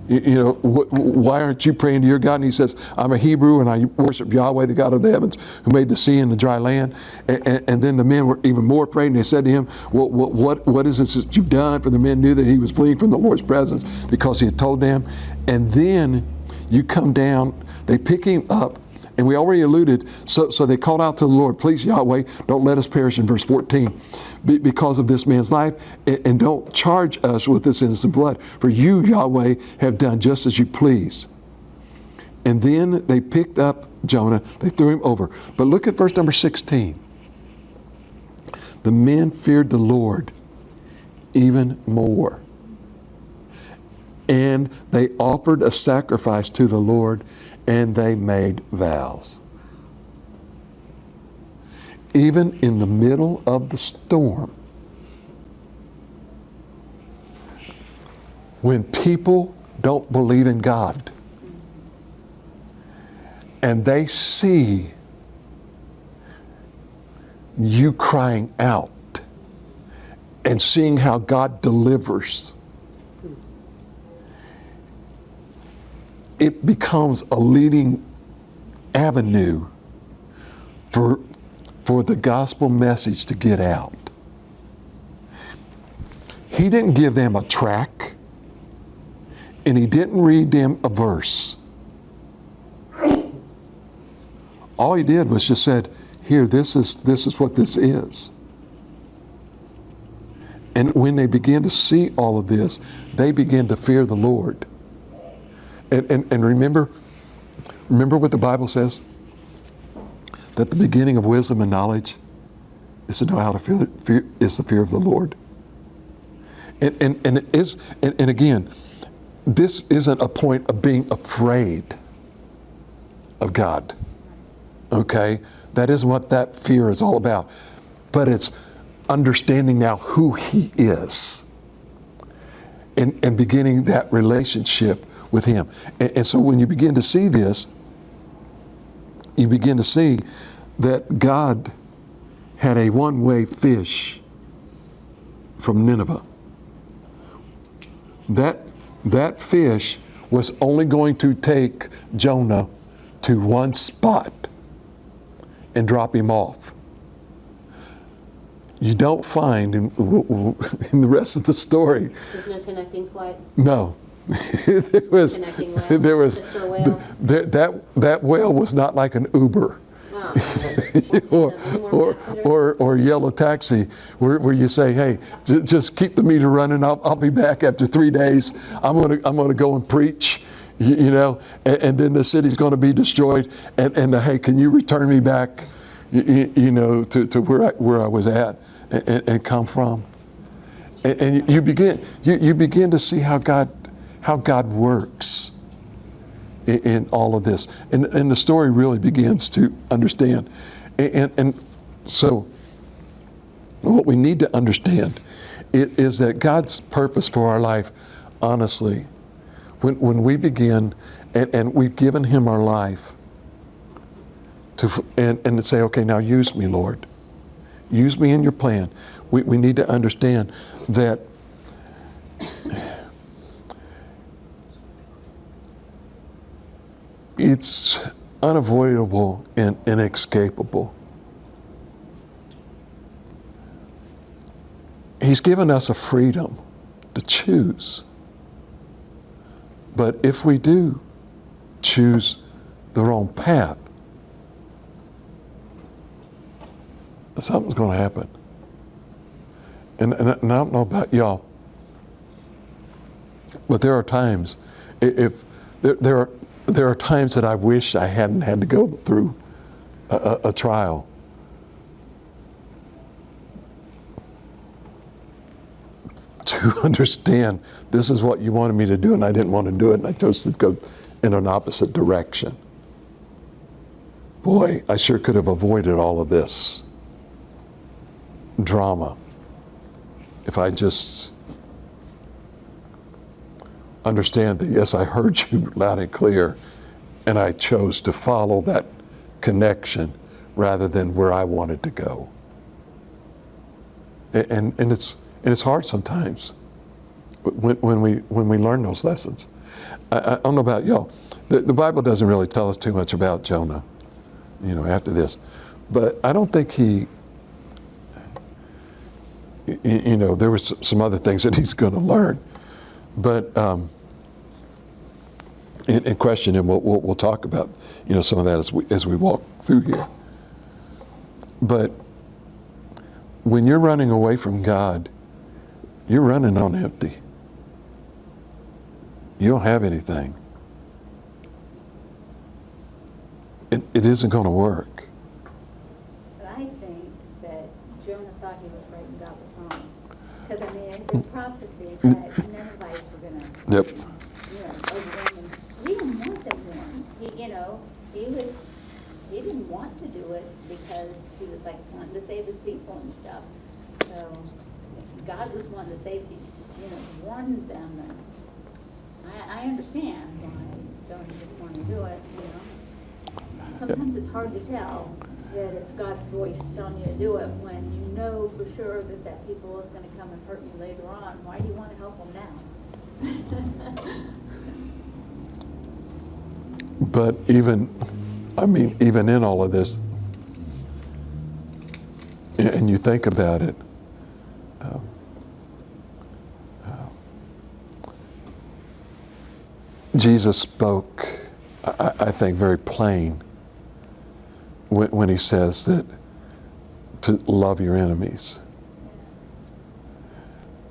Why aren't you praying to your God? And he says, I'm a Hebrew and I worship Yahweh, the God of the heavens, who made the sea and the dry land. And then the men were even more afraid, and they said to him, well, what is this that you've done? For the men knew that he was fleeing from the Lord's presence because he had told them. And then you come down, they pick him up, and we already alluded, so they called out to the Lord, please, Yahweh, don't let us perish in verse 14 because of this man's life, and don't charge us with this innocent blood. For you, Yahweh, have done just as you please. And then they picked up Jonah, they threw him over. But look at verse number 16. The men feared the Lord even more. And they offered a sacrifice to the Lord, and they made vows. Even in the middle of the storm, when people don't believe in God and they see you crying out and seeing how God delivers, it becomes a leading avenue for the gospel message to get out. He didn't give them a track and he didn't read them a verse. All he did was just said, here, this is what this is. And when they began to see all of this, they began to fear the Lord. And remember what the Bible says? That the beginning of wisdom and knowledge is to know how to fear is the fear of the Lord. And it is, and again, this isn't a point of being afraid of God. Okay? That isn't what that fear is all about. But it's understanding now who He is. And beginning that relationship with Him. And so when you begin to see this, you begin to see that God had a one-way fish from Nineveh. That fish was only going to take Jonah to one spot and drop him off. You don't find in the rest of the story. There's no connecting flight? No. There was, Connecting whale? there was, Sister whale? that whale was not like an Uber. Wow. or yellow taxi where you say, hey, just keep the meter running. I'll be back after 3 days. I'm gonna go and preach, you know, and then the city's going to be destroyed. And hey, can you return me back, you know, to where I was at and come from? And you begin to see how God works in all of this. And the story really begins to understand. And so what we need to understand is that God's purpose for our life, honestly, when we begin and we've given Him our life, and to say, okay, now use me, Lord. Use me in your plan. We need to understand that it's unavoidable and inescapable. He's given us a freedom to choose. But if we do choose the wrong path, something's going to happen. And I don't know about y'all, but there are times, there are times that I wish I hadn't had to go through a trial. To understand this is what you wanted me to do, and I didn't want to do it, and I chose to go in an opposite direction. Boy, I sure could have avoided all of this drama if I just understand that, yes, I heard you loud and clear, and I chose to follow that connection rather than where I wanted to go. And it's hard sometimes when we learn those lessons. I don't know about y'all. The Bible doesn't really tell us too much about Jonah, you know, after this. But I don't think he, you know, there were some other things that he's going to learn. But in question, and we'll talk about, you know, some of that as we walk through here. But when you're running away from God, you're running on empty. You don't have anything. It isn't going to work. But I think that Jonah thought he was right and God was wrong. Because, I mean, the prophecy that Ninevites were going to, Yep. you know, overrun them. He didn't want them warned. He didn't want to do it because he was like wanting to save his people and stuff. So God was wanting to save these, you know, warn them. And I understand why Jonah didn't want to do it, you know. Sometimes it's hard to tell that it's God's voice telling you to do it when you know for sure that that people is going to come and hurt you later on. Why do you want to help them now? But even in all of this, and you think about it, Jesus spoke, I think, very plain when he says that to love your enemies.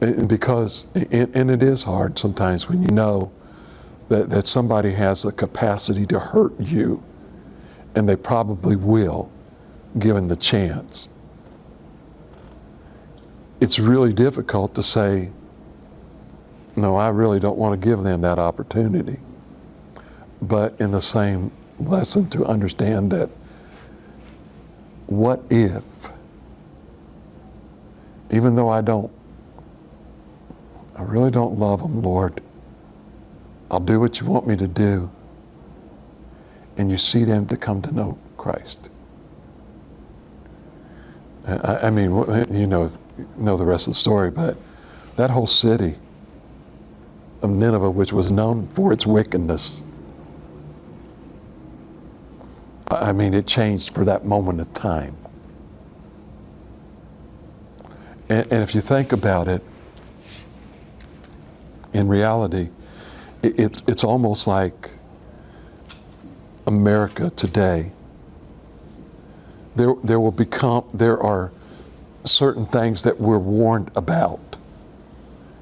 And because, and it is hard sometimes when you know that somebody has the capacity to hurt you, and they probably will, given the chance. It's really difficult to say, no, I really don't want to give them that opportunity. But in the same lesson, to understand that, what if, even though I really don't love them, Lord, I'll do what you want me to do, and you see them to come to know Christ. I mean, you know the rest of the story, but that whole city of Nineveh, which was known for its wickedness, I mean, it changed for that moment of time. And if you think about it, in reality, it's almost like America today. There are certain things that we're warned about.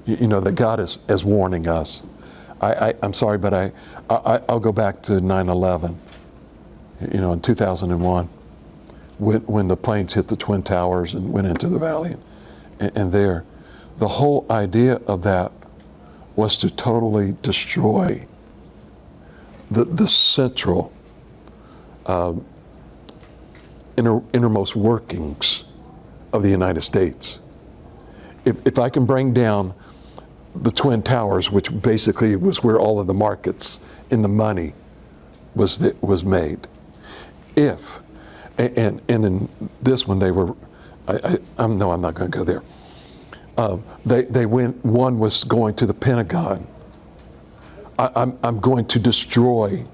You know, that God is warning us. I'm sorry, but I'll go back to 9/11. You know, in 2001, when the planes hit the Twin Towers and went into the valley, and there, the whole idea of that was to totally destroy the central innermost workings of the United States. If I can bring down the Twin Towers, which basically was where all of the markets and the money was made. If, and in this one they were, I'm not going to go there. They went, one was going to the Pentagon. I'm going to destroy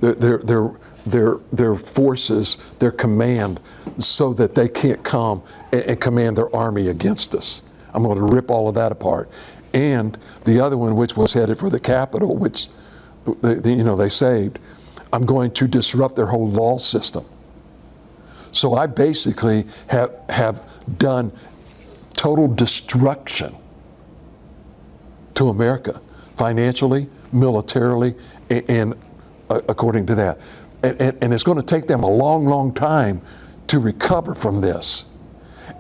their forces, their command, so that they can't come and command their army against us. I'm going to rip all of that apart. And the other one, which was headed for the Capitol, which they saved, I'm going to disrupt their whole law system. So I basically have done total destruction to America, financially, militarily, and according to that. And it's going to take them a long, long time to recover from this.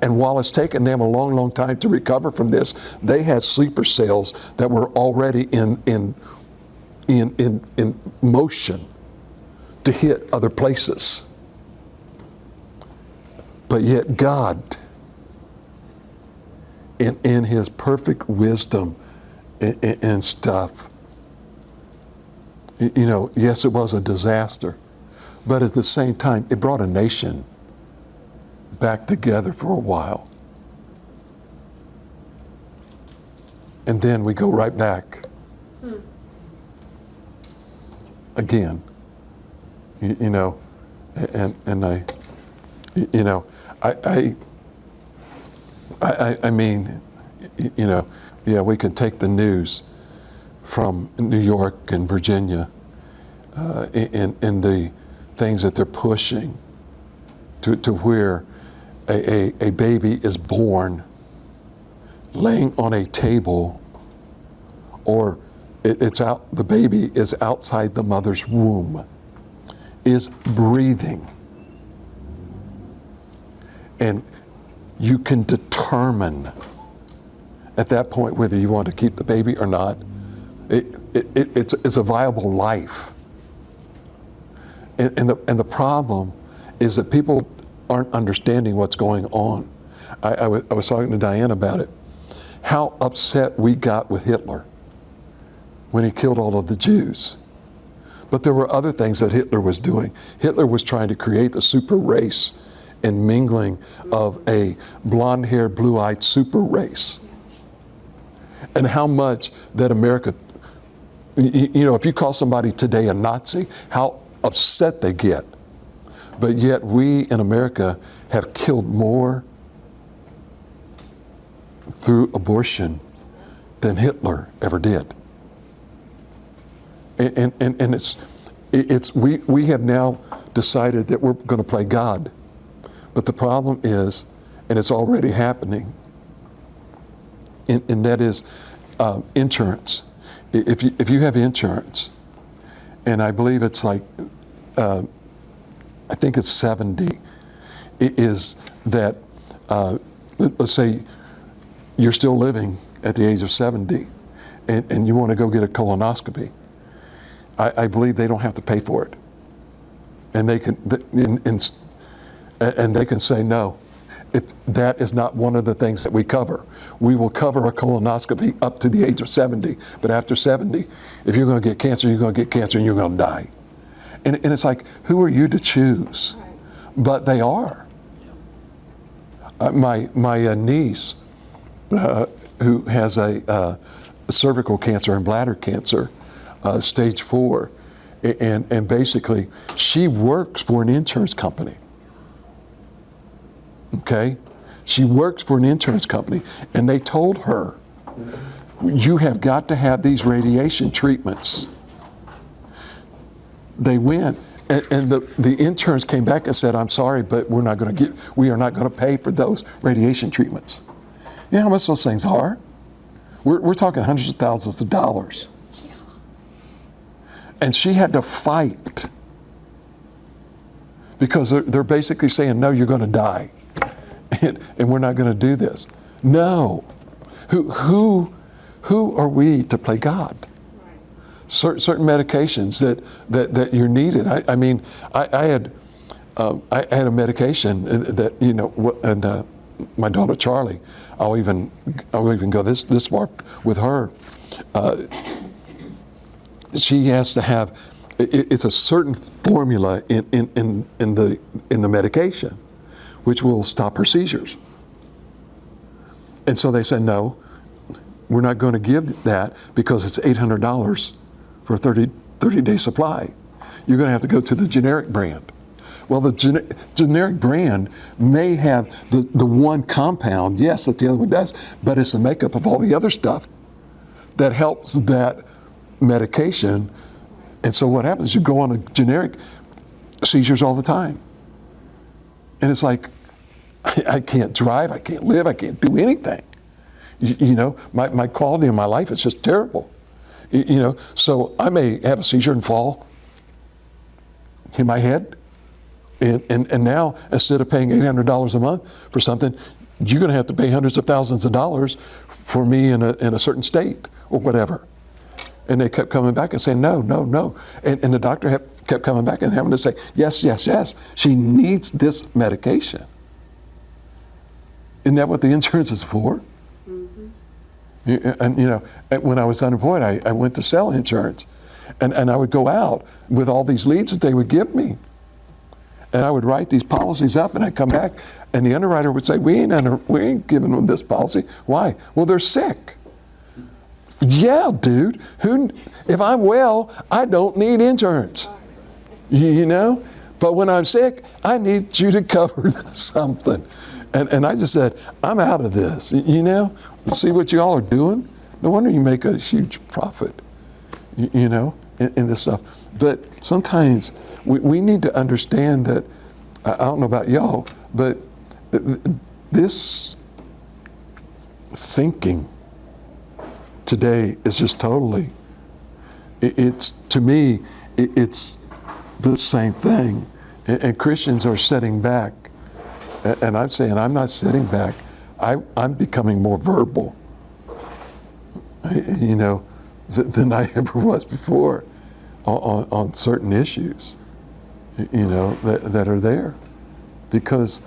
And while it's taken them a long, long time to recover from this, they had sleeper cells that were already in motion to hit other places. But yet God, in his perfect wisdom and stuff, yes, it was a disaster, but at the same time, it brought a nation back together for a while. And then we go right back again. And I mean, yeah, we can take the news from New York and Virginia in the things that they're pushing to where a baby is born laying on a table, or the baby is outside the mother's womb, is breathing. And you can determine at that point whether you want to keep the baby or not. It's a viable life. And the problem is that people aren't understanding what's going on. I was talking to Diane about it. How upset we got with Hitler when he killed all of the Jews. But there were other things that Hitler was doing. Hitler was trying to create the super race and mingling of a blonde-haired, blue-eyed super race. And how much that America, if you call somebody today a Nazi, how upset they get. But yet we in America have killed more through abortion than Hitler ever did. And we have now decided that we're going to play God. But the problem is, and it's already happening, and that is insurance. If you have insurance, and I believe it's like, I think it's 70, it is that, let's say you're still living at the age of 70, and you want to go get a colonoscopy. I believe they don't have to pay for it, and they can and they can say no. If that is not one of the things that we cover. We will cover a colonoscopy up to the age of 70, but after 70, if you're going to get cancer, you're going to get cancer and you're going to die. And it's like, who are you to choose? Right. But they are. My niece, who has a cervical cancer and bladder cancer, stage 4, and basically she works for an insurance company. Okay? She works for an insurance company, and they told her, you have got to have these radiation treatments. They went, and the insurance came back and said, I'm sorry, but we are not going to pay for those radiation treatments. You know how much those things are? We're talking hundreds of thousands of dollars. And she had to fight because they're basically saying, no, you're going to die. And we're not going to do this. No. Who are we to play God? Certain medications that you're needed. I mean, I had a medication that, you know, and my daughter Charlie, I'll even go this far with her. She has to have, it's a certain formula in the medication, which will stop her seizures. And so they said, no, we're not going to give that because it's $800 for a 30-day supply. You're going to have to go to the generic brand. Well, the generic brand may have the one compound, yes, that the other one does, but it's the makeup of all the other stuff that helps that medication. And so what happens, you go on a generic, seizures all the time. And it's like, I can't drive, I can't live, I can't do anything. You know, my quality of my life is just terrible. You know, so I may have a seizure and fall, hit my head, and now instead of paying $800 a month for something, you're going to have to pay hundreds of thousands of dollars for me in a certain state or whatever. And they kept coming back and saying, no, no, no. And the doctor kept coming back and having to say, yes, yes, yes, she needs this medication. Isn't that what the insurance is for? Mm-hmm. And you know, when I was unemployed, I went to sell insurance. And I would go out with all these leads that they would give me. And I would write these policies up, and I'd come back, and the underwriter would say, we ain't giving them this policy. Why? Well, they're sick. Yeah, dude. If I'm well, I don't need insurance. You know? But when I'm sick, I need you to cover something. And I just said, I'm out of this. You know? See what you all are doing? No wonder you make a huge profit, you know, in this stuff. But sometimes we need to understand that, I don't know about y'all, but this thinking today is just totally, to me, it's the same thing. And Christians are sitting back. And I'm saying, I'm not sitting back. I'm becoming more verbal, you know, than I ever was before on certain issues, you know, that are there. Because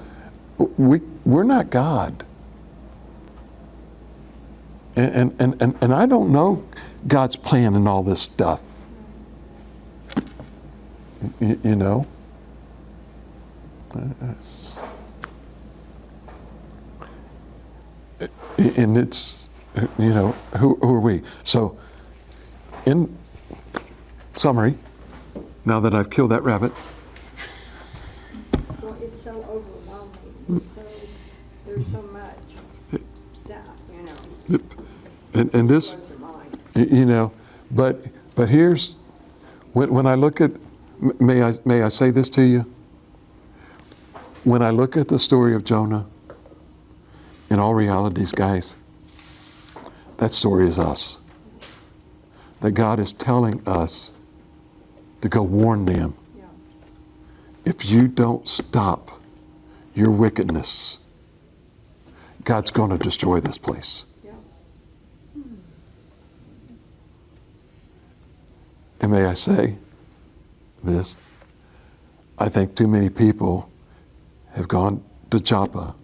we're not God. And I don't know God's plan in all this stuff. You know? And it's, you know, who are we? So, in summary, now that I've killed that rabbit. Well, it's so overwhelming. There's so much stuff, you know. And this, Blows your mind. you know, but here's When I look at, may I say this to you? When I look at the story of Jonah, in all realities, guys, that story is us. That God is telling us to go warn them. Yeah. If you don't stop your wickedness, God's going to destroy this place. Yeah. And may I say this? I think too many people have gone to Joppa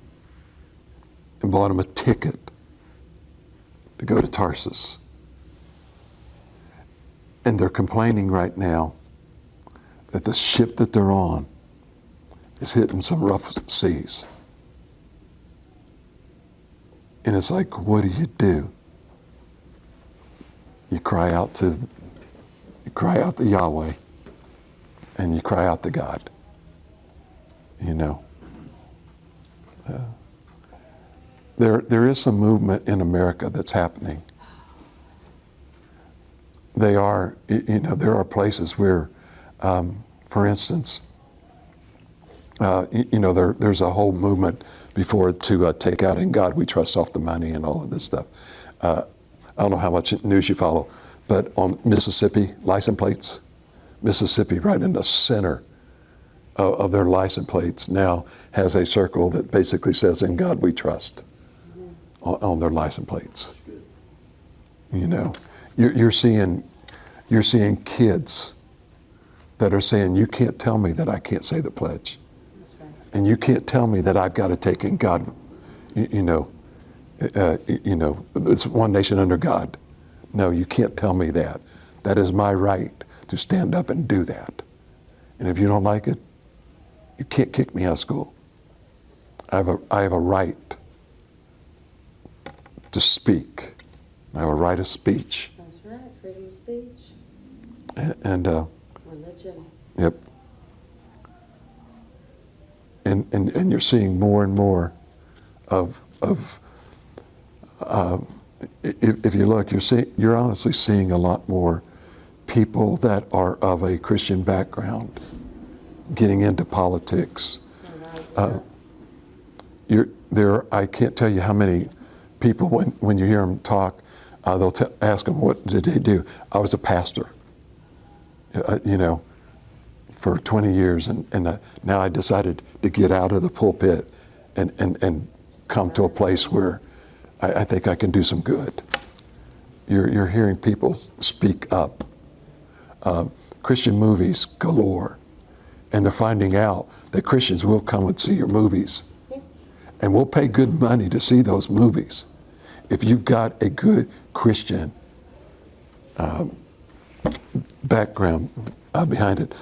and bought them a ticket to go to Tarsus. And they're complaining right now that the ship that they're on is hitting some rough seas. And it's like, what do? You cry out to Yahweh, and you cry out to God. You know, there is some movement in America that's happening. There are places where, for instance, there's a whole movement before to take out "In God We Trust" off the money and all of this stuff. I don't know how much news you follow, but on Mississippi license plates, Mississippi right in the center of their license plates now has a circle that basically says "In God We Trust" on their license plates. You know, you're seeing kids that are saying, "You can't tell me that I can't say the pledge." That's right. And you can't tell me that I've got to take in God, it's one nation under God. No, you can't tell me that. That is my right to stand up and do that. And if you don't like it, you can't kick me out of school. I have a right to speak. I have a right of speech. That's right, freedom of speech, And religion. yep. And you're seeing more and more of if you look, you're honestly seeing a lot more people that are of a Christian background getting into politics. I can't tell you how many people when you hear them talk, they'll ask them, "What did they do?" I was a pastor. For 20 years, and now I decided to get out of the pulpit and come to a place where I think I can do some good. You're hearing people speak up. Christian movies galore, and they're finding out that Christians will come and see your movies, and we'll pay good money to see those movies if you've got a good Christian background behind it.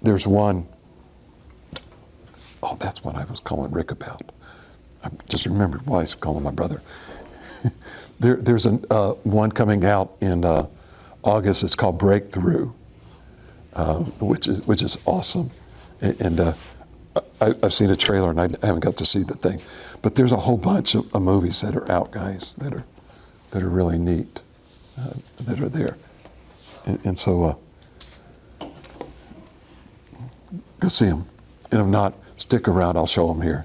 There's one, that's what I was calling Rick about. I just remembered why I was calling my brother. There's one coming out in August. It's called Breakthrough, which is awesome. And I've seen a trailer, and I haven't got to see the thing. But there's a whole bunch of movies that are out, guys, that are really neat, that are there. And so go see them. And if not, stick around. I'll show them here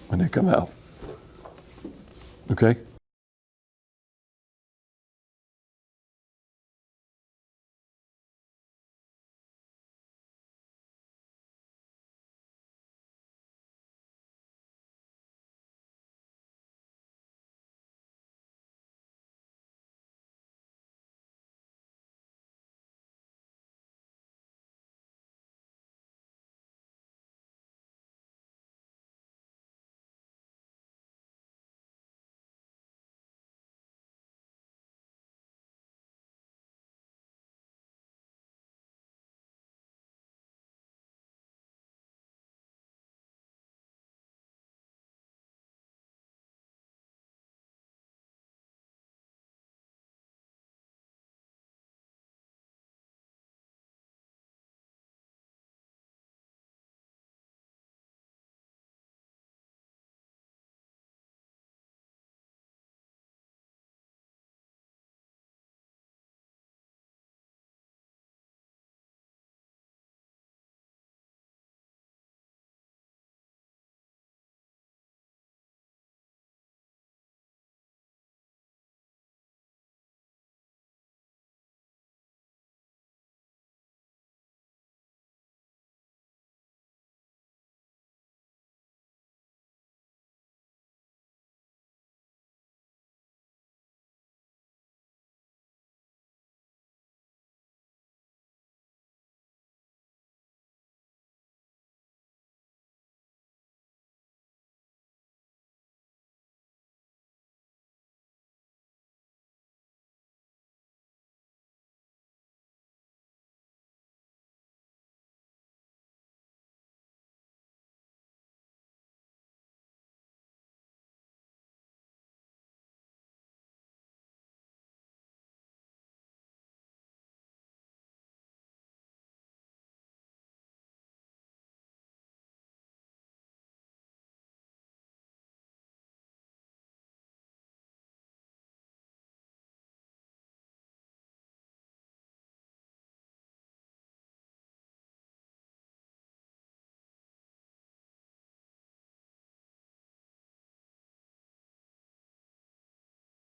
when they come out. Okay?